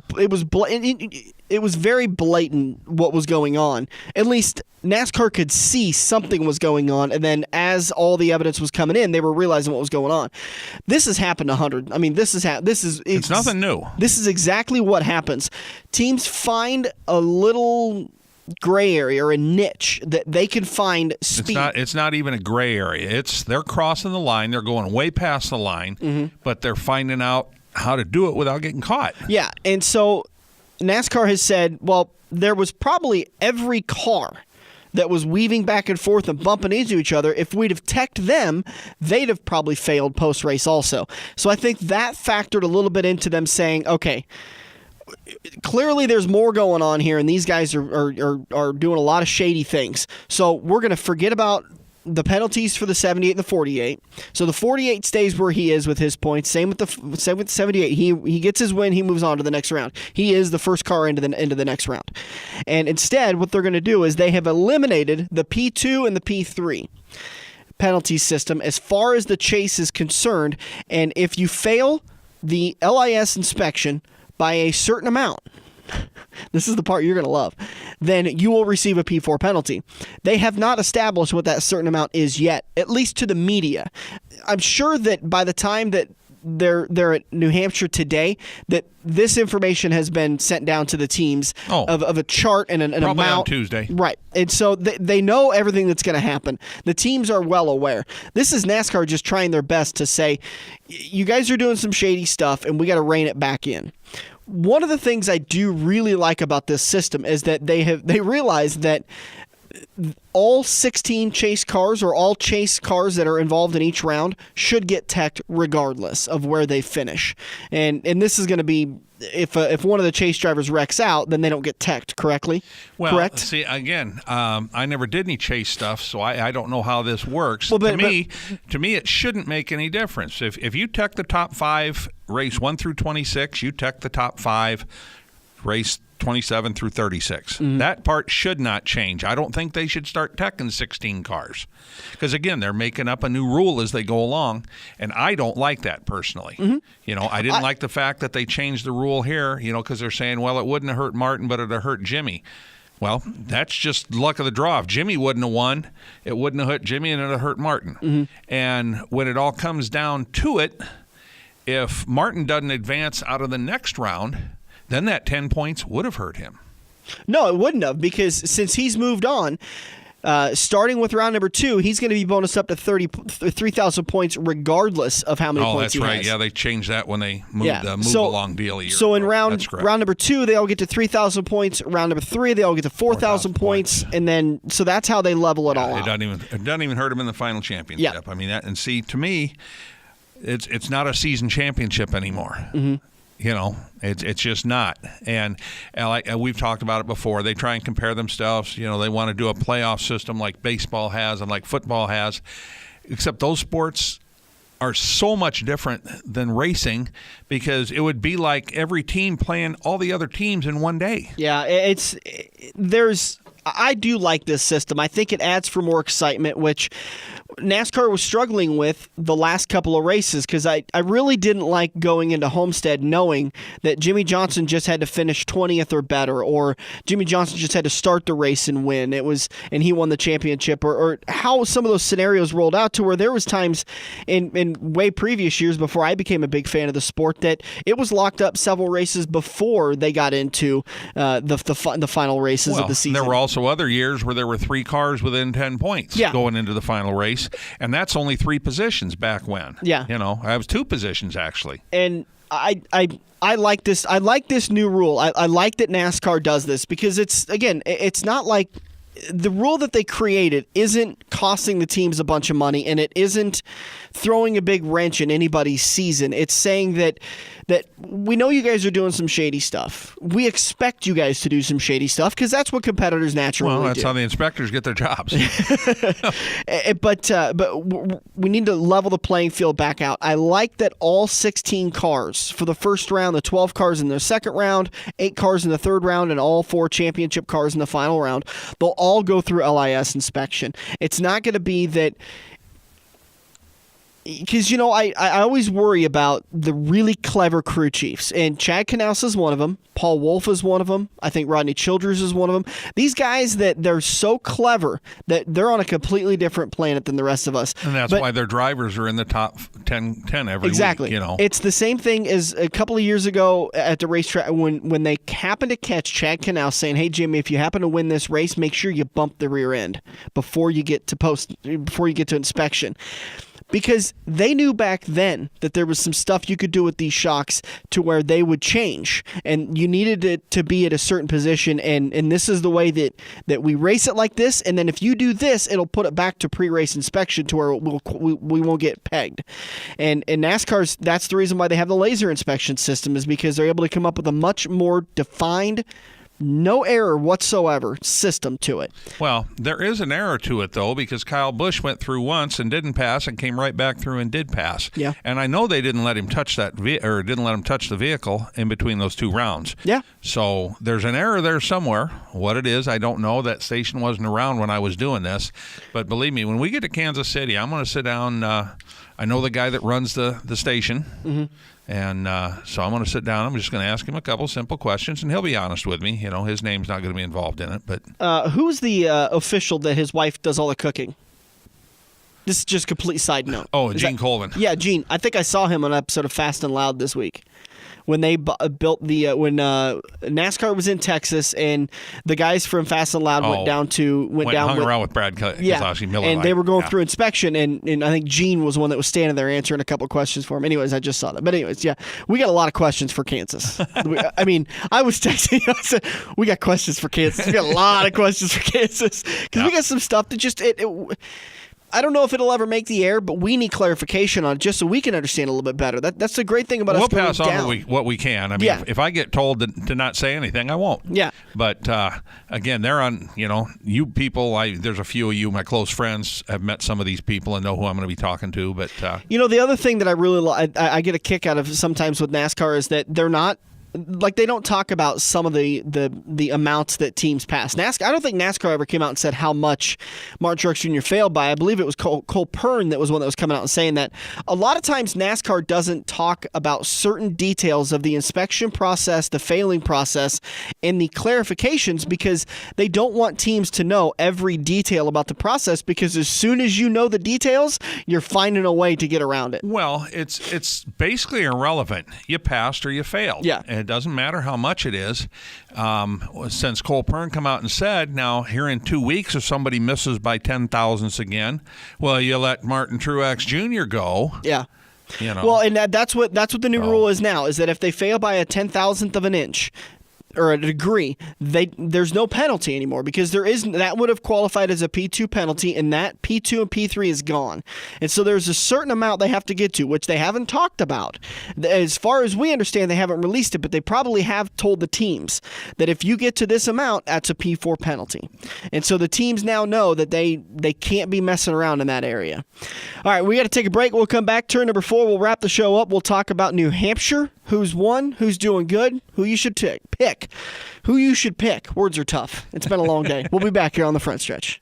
very blatant what was going on. At least NASCAR could see something was going on, and then as all the evidence was coming in, they were realizing what was going on. This has happened 100. I mean, it's nothing new. This is exactly what happens. Teams find a little gray area or a niche that they can find speed. It's not even a gray area. They're crossing the line. They're going way past the line, but they're finding out how to do it without getting caught. Yeah, and so NASCAR has said, well, there was probably every car that was weaving back and forth and bumping into each other. If we'd have teched them, they'd have probably failed post-race also. So I think that factored a little bit into them saying, okay, clearly there's more going on here, and these guys are doing a lot of shady things. So we're going to forget about the penalties for the 78 and the 48. So the 48 stays where he is with his points. Same with the 78. He gets his win. He moves on to the next round. He is the first car into the next round. And instead, what they're going to do is they have eliminated the P2 and the P3 penalty system as far as the chase is concerned. And if you fail the LIS inspection by a certain amount, this is the part you're going to love, then you will receive a P4 penalty. They have not established what that certain amount is yet, at least to the media. I'm sure that by the time that they're at New Hampshire today, that this information has been sent down to the teams of a chart and an probably amount. On Tuesday. Right. And so they know everything that's going to happen. The teams are well aware. This is NASCAR just trying their best to say, you guys are doing some shady stuff and we got to rein it back in. One of the things I do really like about this system is that they realize that all 16 chase cars or all chase cars that are involved in each round should get teched regardless of where they finish. And this is going to be, if one of the chase drivers wrecks out, then they don't get teched, correctly? Well, correct? See, again, I never did any chase stuff, so I don't know how this works. Well, to me, it shouldn't make any difference. If you tech the top 5, race 1 through 26, you tech the top 5, race 27 through 36. That part should not change. I don't think they should start teching 16 cars, because again, they're making up a new rule as they go along, and I don't like that personally. I didn't like the fact that they changed the rule here, because they're saying, well, it wouldn't have hurt Martin, but it'd have hurt Jimmie. Well, that's just luck of the draw. If Jimmie wouldn't have won, it wouldn't have hurt Jimmie and it would have hurt Martin. And when it all comes down to it, if Martin doesn't advance out of the next round, then that 10 points would have hurt him. No, it wouldn't have, because since he's moved on, starting with round number 2, he's going to be bonused up to 3,000 points regardless of how many points he has. Oh, that's right. Yeah, they changed that when they moved the move-along deal a year So in ago. round number 2, they all get to 3,000 points. Round number 3, they all get to 4,000 points. And then, so that's how they level it all out. It doesn't even hurt him in the final championship. Yeah. I mean, to me, it's not a season championship anymore. It's just not. And like we've talked about it before, they try and compare themselves. They want to do a playoff system like baseball has and like football has, except those sports are so much different than racing, because it would be like every team playing all the other teams in one day. Yeah, I do like this system. I think it adds for more excitement, which NASCAR was struggling with the last couple of races because I really didn't like going into Homestead knowing that Jimmie Johnson just had to finish 20th or better, or Jimmie Johnson just had to start the race and win. And he won the championship, or how some of those scenarios rolled out to where there was times in way previous years before I became a big fan of the sport that it was locked up several races before they got into the final races of the season. There were also other years where there were 3 cars within 10 points going into the final race. And that's only 3 positions back when. Yeah. I was 2 positions actually. And I like this. I like this new rule. I like that NASCAR does this because it's not like the rule that they created isn't costing the teams a bunch of money, and it isn't throwing a big wrench in anybody's season. It's saying that we know you guys are doing some shady stuff. We expect you guys to do some shady stuff because that's what competitors naturally do. Well, that's how the inspectors get their jobs. But we need to level the playing field back out. I like that all 16 cars for the first round, the 12 cars in the second round, 8 cars in the third round, and all 4 championship cars in the final round, they'll all go through LIS inspection. It's not going to be that... Because, I always worry about the really clever crew chiefs. And Chad Knaus is one of them. Paul Wolf is one of them. I think Rodney Childers is one of them. These guys that they're so clever that they're on a completely different planet than the rest of us. And that's why their drivers are in the top 10 every exactly. week. It's the same thing as a couple of years ago at the racetrack when they happened to catch Chad Knaus saying, "Hey, Jimmy, if you happen to win this race, make sure you bump the rear end before you get to inspection." Because they knew back then that there was some stuff you could do with these shocks to where they would change, and you needed it to be at a certain position, and this is the way that we race it like this, and then if you do this, it'll put it back to pre-race inspection to where we won't get pegged. And NASCAR's, that's the reason why they have the laser inspection system, is because they're able to come up with a much more defined, no error whatsoever system to it. Well, there is an error to it, though, because Kyle Busch went through once and didn't pass and came right back through and did pass. Yeah. And I know they didn't let him touch didn't let him touch the vehicle in between those 2 rounds. Yeah. So there's an error there somewhere. What it is, I don't know. That station wasn't around when I was doing this. But believe me, when we get to Kansas City, I'm going to sit down. I know the guy that runs the station. Mm-hmm. And so I'm going to sit down. I'm just going to ask him a couple simple questions, and he'll be honest with me. His name's not going to be involved in it. But who's the official that his wife does all the cooking? This is just a complete side note. Oh, Gene Colvin. Yeah, Gene. I think I saw him on an episode of Fast and Loud this week. When they built when NASCAR was in Texas, and the guys from Fast and Loud went down hung around with Brad Keselowski, Miller, and they were going through inspection, and I think Gene was one that was standing there answering a couple of questions for him. Anyways, I just saw that. But anyways, yeah, we got a lot of questions for Kansas. I mean, I was texting. I said, we got questions for Kansas. We got a lot of questions for Kansas because we got some stuff that just I don't know if it'll ever make the air, but we need clarification on it just so we can understand a little bit better. That's the great thing about us going down. We'll pass on what we can. I mean, if I get told to not say anything, I won't. Yeah. But, again, they're on, you people, there's a few of you, my close friends, have met some of these people and know who I'm going to be talking to. But the other thing that I really I get a kick out of sometimes with NASCAR is that they're not, like, they don't talk about some of the amounts that teams pass. NASCAR, I don't think NASCAR ever came out and said how much Martin Truex Jr. failed by. I believe it was Cole Pern that was one that was coming out and saying that. A lot of times NASCAR doesn't talk about certain details of the inspection process, the failing process, and the clarifications because they don't want teams to know every detail about the process, because as soon as you know the details, you're finding a way to get around it. Well, it's basically irrelevant. You passed or you failed. Yeah. And it doesn't matter how much it is. Since Cole Pern come out and said, now here in 2 weeks, if somebody misses by 10 thousandths again, well, you let Martin Truex Jr. go. Yeah. Well, and that's what the new rule is now, is that if they fail by a 10,000th of an inch or a degree, there's no penalty anymore, because that would have qualified as a P2 penalty, and that P2 and P3 is gone. And so there's a certain amount they have to get to, which they haven't talked about. As far as we understand, they haven't released it, but they probably have told the teams that if you get to this amount, that's a P4 penalty. And so the teams now know that they can't be messing around in that area. All right, we got to take a break. We'll come back. Turn number 4, we'll wrap the show up. We'll talk about New Hampshire who's won, who's doing good, who you should pick. Who you should pick. Words are tough. It's been a long day. We'll be back here on the front stretch.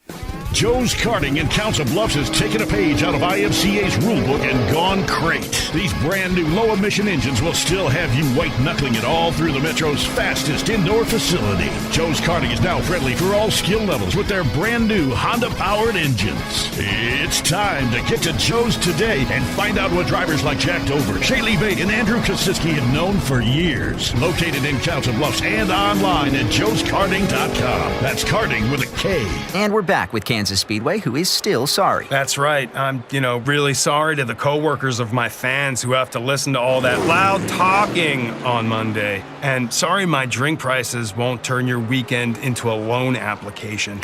Joe's Karting in Council Bluffs has taken a page out of IMCA's rulebook and gone crate. These brand new low-emission engines will still have you white-knuckling it all through the Metro's fastest indoor facility. Joe's Karting is now friendly for all skill levels with their brand new Honda-powered engines. It's time to get to Joe's today and find out what drivers like Jack Dover, Shaylee Bate, and Andrew Kosiski have known for years. Located in Council Bluffs and online at joeskarting.com. That's karting with a K. And we're back with Kansas Speedway, who is still sorry. That's right. I'm, really sorry to the coworkers of my fans who have to listen to all that loud talking on Monday. And sorry my drink prices won't turn your weekend into a loan application.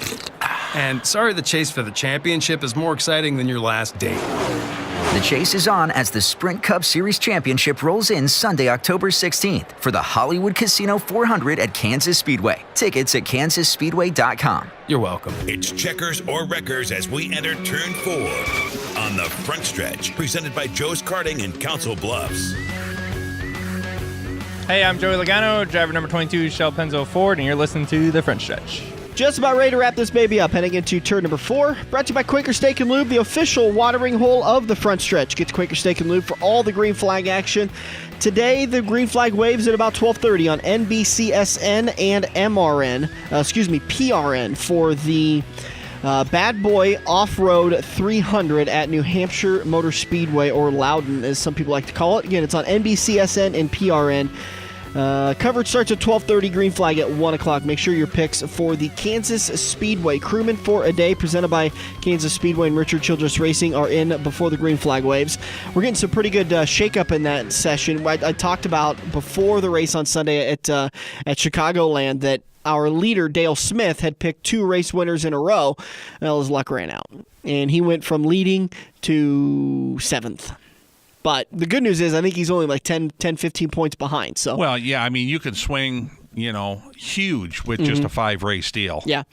And sorry the chase for the championship is more exciting than your last date. The chase is on as the Sprint Cup Series Championship rolls in Sunday, October 16th for the Hollywood Casino 400 at Kansas Speedway. Tickets at kansasspeedway.com. You're welcome. It's checkers or wreckers as we enter turn 4 on the front stretch, presented by Joe's Karting in Council Bluffs. Hey, I'm Joey Logano, driver number 22, Shell Penzo Ford, and you're listening to The Front Stretch. Just about ready to wrap this baby up, heading into turn number 4. Brought to you by Quaker Steak & Lube, the official watering hole of the front stretch. Get to Quaker Steak & Lube for all the green flag action. Today, the green flag waves at about 12:30 on NBCSN and PRN for the Bad Boy Off-Road 300 at New Hampshire Motor Speedway, or Loudon, as some people like to call it. Again, it's on NBCSN and PRN. Coverage starts at 12:30, green flag at 1 o'clock. Make sure your picks for the Kansas Speedway Crewman for a Day, presented by Kansas Speedway and Richard Childress Racing, are in before the green flag waves. We're getting some pretty good shake-up in that session. I talked about before the race on Sunday at Chicagoland that our leader, Dale Smith, had picked 2 race winners in a row. Well, his luck ran out, and he went from leading to 7th. But the good news is I think he's only like 10, 15 points behind. So, well, yeah, I mean, you can swing, huge with just a 5-race deal. Yeah.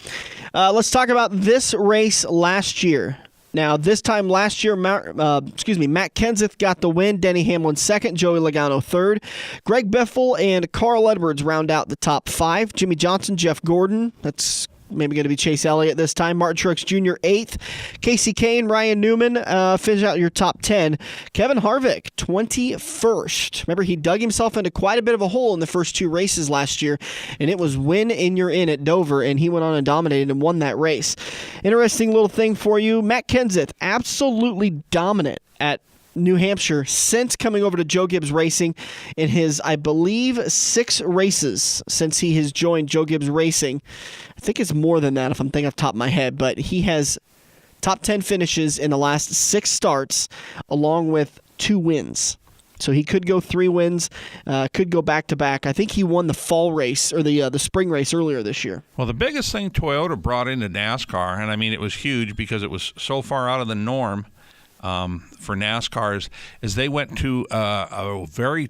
Let's talk about this race last year. Now, this time last year, Matt Kenseth got the win, Denny Hamlin second, Joey Logano third. Greg Biffle and Carl Edwards round out the top 5. Jimmie Johnson, Jeff Gordon, that's maybe going to be Chase Elliott this time. Martin Truex Jr. 8th. Casey Kane, Ryan Newman finish out your top 10. Kevin Harvick 21st. Remember, he dug himself into quite a bit of a hole in the first 2 races last year, and it was win and you're in at Dover, and he went on and dominated and won that race. Interesting little thing for you. Matt Kenseth, absolutely dominant at New Hampshire since coming over to Joe Gibbs Racing in his, I believe, 6 races since he has joined Joe Gibbs Racing. I think it's more than that if I'm thinking off the top of my head, but he has top 10 finishes in the last 6 starts along with 2 wins. So he could go 3 wins, could go back-to-back. I think he won the fall race or the spring race earlier this year. Well, the biggest thing Toyota brought into NASCAR, and I mean it was huge because it was so far out of the norm, for NASCARs, is they went to a very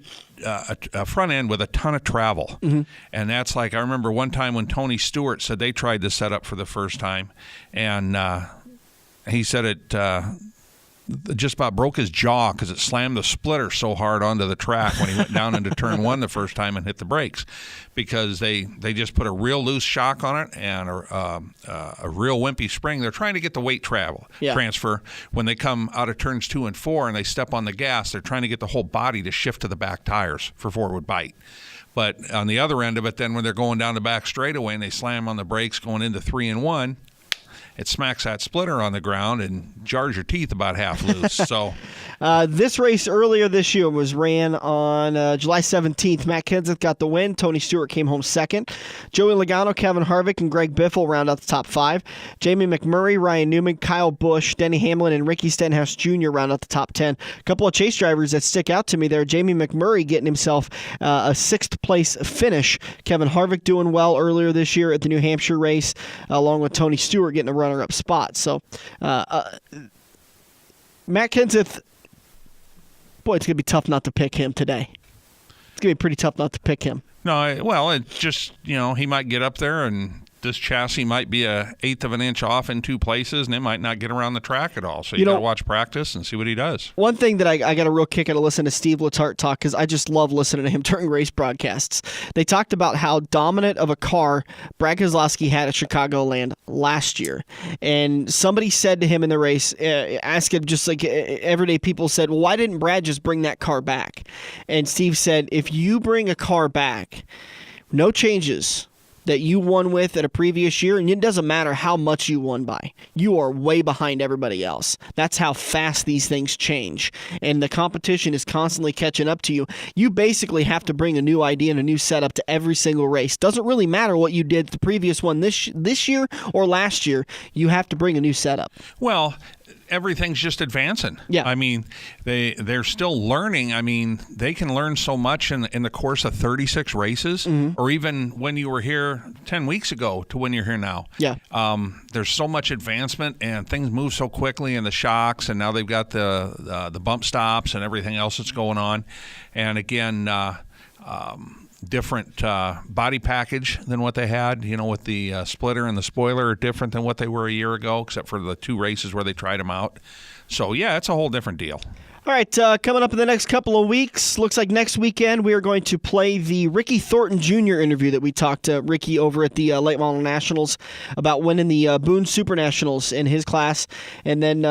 front end with a ton of travel. Mm-hmm. And that's like, I remember one time when Tony Stewart said they tried this setup for the first time, and he said it just about broke his jaw because it slammed the splitter so hard onto the track when he went down into turn 1 the first time and hit the brakes, because they just put a real loose shock on it and a real wimpy spring. They're trying to get the weight transfer when they come out of turns 2 and 4 and they step on the gas. They're trying to get the whole body to shift to the back tires for forward bite. But on the other end of it, then when they're going down the back straightaway and they slam on the brakes going into 3 and 1, it smacks that splitter on the ground and jars your teeth about half loose. So, this race earlier this year was ran on July 17th. Matt Kenseth got the win. Tony Stewart came home second. Joey Logano, Kevin Harvick, and Greg Biffle round out the top 5. Jamie McMurray, Ryan Newman, Kyle Busch, Denny Hamlin, and Ricky Stenhouse Jr. round out the top 10. A couple of chase drivers that stick out to me there. Jamie McMurray getting himself a 6th place finish. Kevin Harvick doing well earlier this year at the New Hampshire race, along with Tony Stewart getting a runner-up spot. So, Matt Kenseth, boy, it's going to be tough not to pick him today. It's going to be pretty tough not to pick him. No, well, it just, he might get up there and this chassis might be a eighth of an inch off in two places, and it might not get around the track at all. So you got to watch practice and see what he does. One thing that I got a real kick out of listening to Steve Letarte talk, because I just love listening to him during race broadcasts. They talked about how dominant of a car Brad Keselowski had at Chicagoland last year. And somebody said to him in the race, ask him, just like everyday people said, well, why didn't Brad just bring that car back? And Steve said, if you bring a car back, no changes that you won with at a previous year, and it doesn't matter how much you won by. You are way behind everybody else. That's how fast these things change, and the competition is constantly catching up to you. You basically have to bring a new idea and a new setup to every single race. Doesn't really matter what you did the previous one this year or last year. You have to bring a new setup. Well, everything's just advancing. Yeah. I mean, they're still learning. I mean, they can learn so much in the course of 36 races, or even when you were here 10 weeks ago to when you're here now. Yeah. There's so much advancement, and things move so quickly in the shocks, and now they've got the bump stops and everything else that's going on. And again, different body package than what they had, with the splitter and the spoiler are different than what they were a year ago, except for the two races where they tried them out. So, yeah, it's a whole different deal. All right, coming up in the next couple of weeks, looks like next weekend we are going to play the Ricky Thornton Jr. interview that we talked to Ricky over at the Late Model Nationals about winning the Boone Super Nationals in his class. And then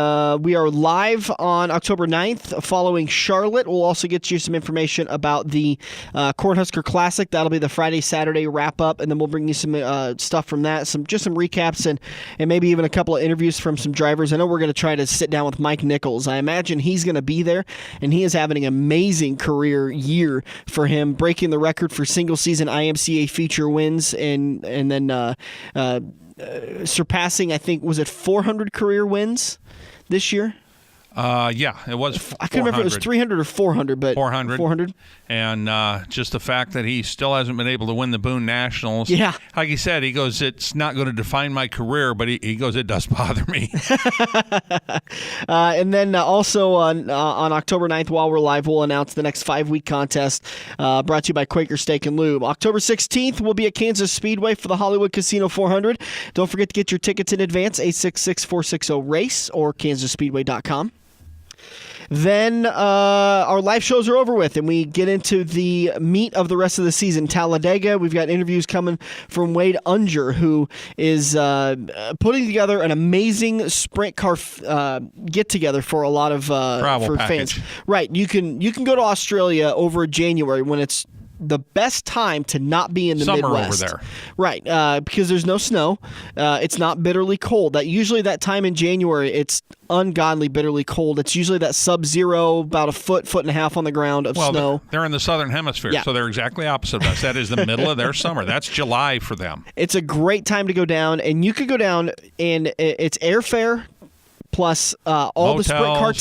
we are live on October 9th following Charlotte. We'll also get you some information about the Cornhusker Classic. That'll be the Friday, Saturday wrap-up, and then we'll bring you some stuff from that, some recaps and maybe even a couple of interviews from some drivers. I know we're going to try to sit down with Mike Nichols. I imagine he's going to be there, and he is having an amazing career year for him, breaking the record for single season IMCA feature wins, and then surpassing, I think, was it 400 career wins this year? Yeah, it was. I couldn't remember if it was 300 or 400, but 400. And just the fact that he still hasn't been able to win the Boone Nationals. Yeah. Like he said, he goes, it's not going to define my career, but he goes, it does bother me. And then also on October 9th, while we're live, we'll announce the next 5-week contest brought to you by Quaker Steak and Lube. October 16th, we'll be at Kansas Speedway for the Hollywood Casino 400. Don't forget to get your tickets in advance, 866-460-RACE or kansasspeedway.com. Then our live shows are over with, and we get into the meat of the rest of the season. Talladega, we've got interviews coming from Wade Unger, who is putting together an amazing sprint car get-together for a lot of for fans. Right, you can go to Australia over January when it's the best time to not be in the Summer Midwest. over there. Right, because there's no snow. It's not bitterly cold. Usually that time in January, it's ungodly bitterly cold. It's usually that sub-zero, about a foot and a half on the ground of snow. They're in the southern hemisphere, so they're exactly opposite of us. That is the middle of their summer. That's July for them. It's a great time to go down, and you could go down, and it's airfare, plus all Motels, the sprint car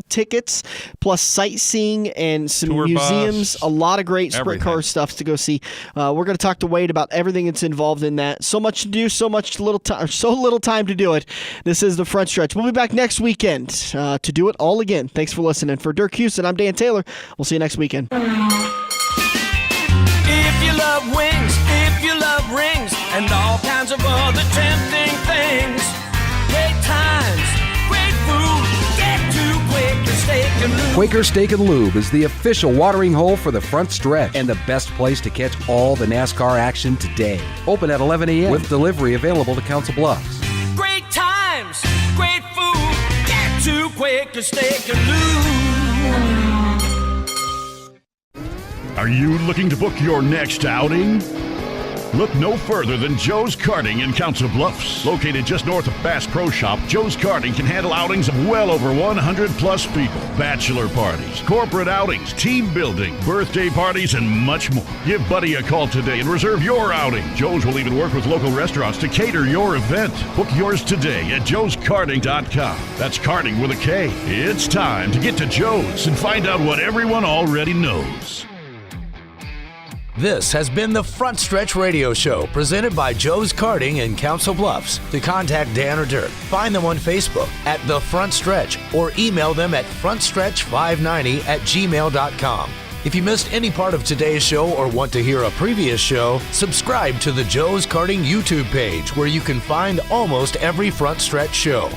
tickets, plus sightseeing and some tour museums, bus, a lot of great sprint car stuff to go see. We're going to talk to Wade about everything that's involved in that. So much to do, so little time to do it. This is the Front Stretch. We'll be back next weekend to do it all again. Thanks for listening. For Dirk Houston, I'm Dan Taylor. We'll see you next weekend. If you love wings, if you love rings, and all kinds of other tempting things, great times, great food, get to Quaker Steak and Lube. Quaker Steak and Lube is the official watering hole for the Front Stretch and the best place to catch all the NASCAR action today. Open at 11 a.m. with delivery available to Council Bluffs. Great times, great food, get to Quaker Steak and Lube. Are you looking to book your next outing? Look no further than Joe's Karting in Council Bluffs. Located just north of Bass Pro Shop, Joe's Karting can handle outings of well over 100 plus people. Bachelor parties, corporate outings, team building, birthday parties, and much more. Give Buddy a call today and reserve your outing. Joe's will even work with local restaurants to cater your event. Book yours today at joeskarting.com. That's karting with a K. It's time to get to Joe's and find out what everyone already knows. This has been the Front Stretch Radio Show, presented by Joe's Karting in Council Bluffs. To contact Dan or Dirk, find them on Facebook at The Front Stretch or email them at frontstretch590@gmail.com. If you missed any part of today's show or want to hear a previous show, subscribe to the Joe's Karting YouTube page where you can find almost every Front Stretch show.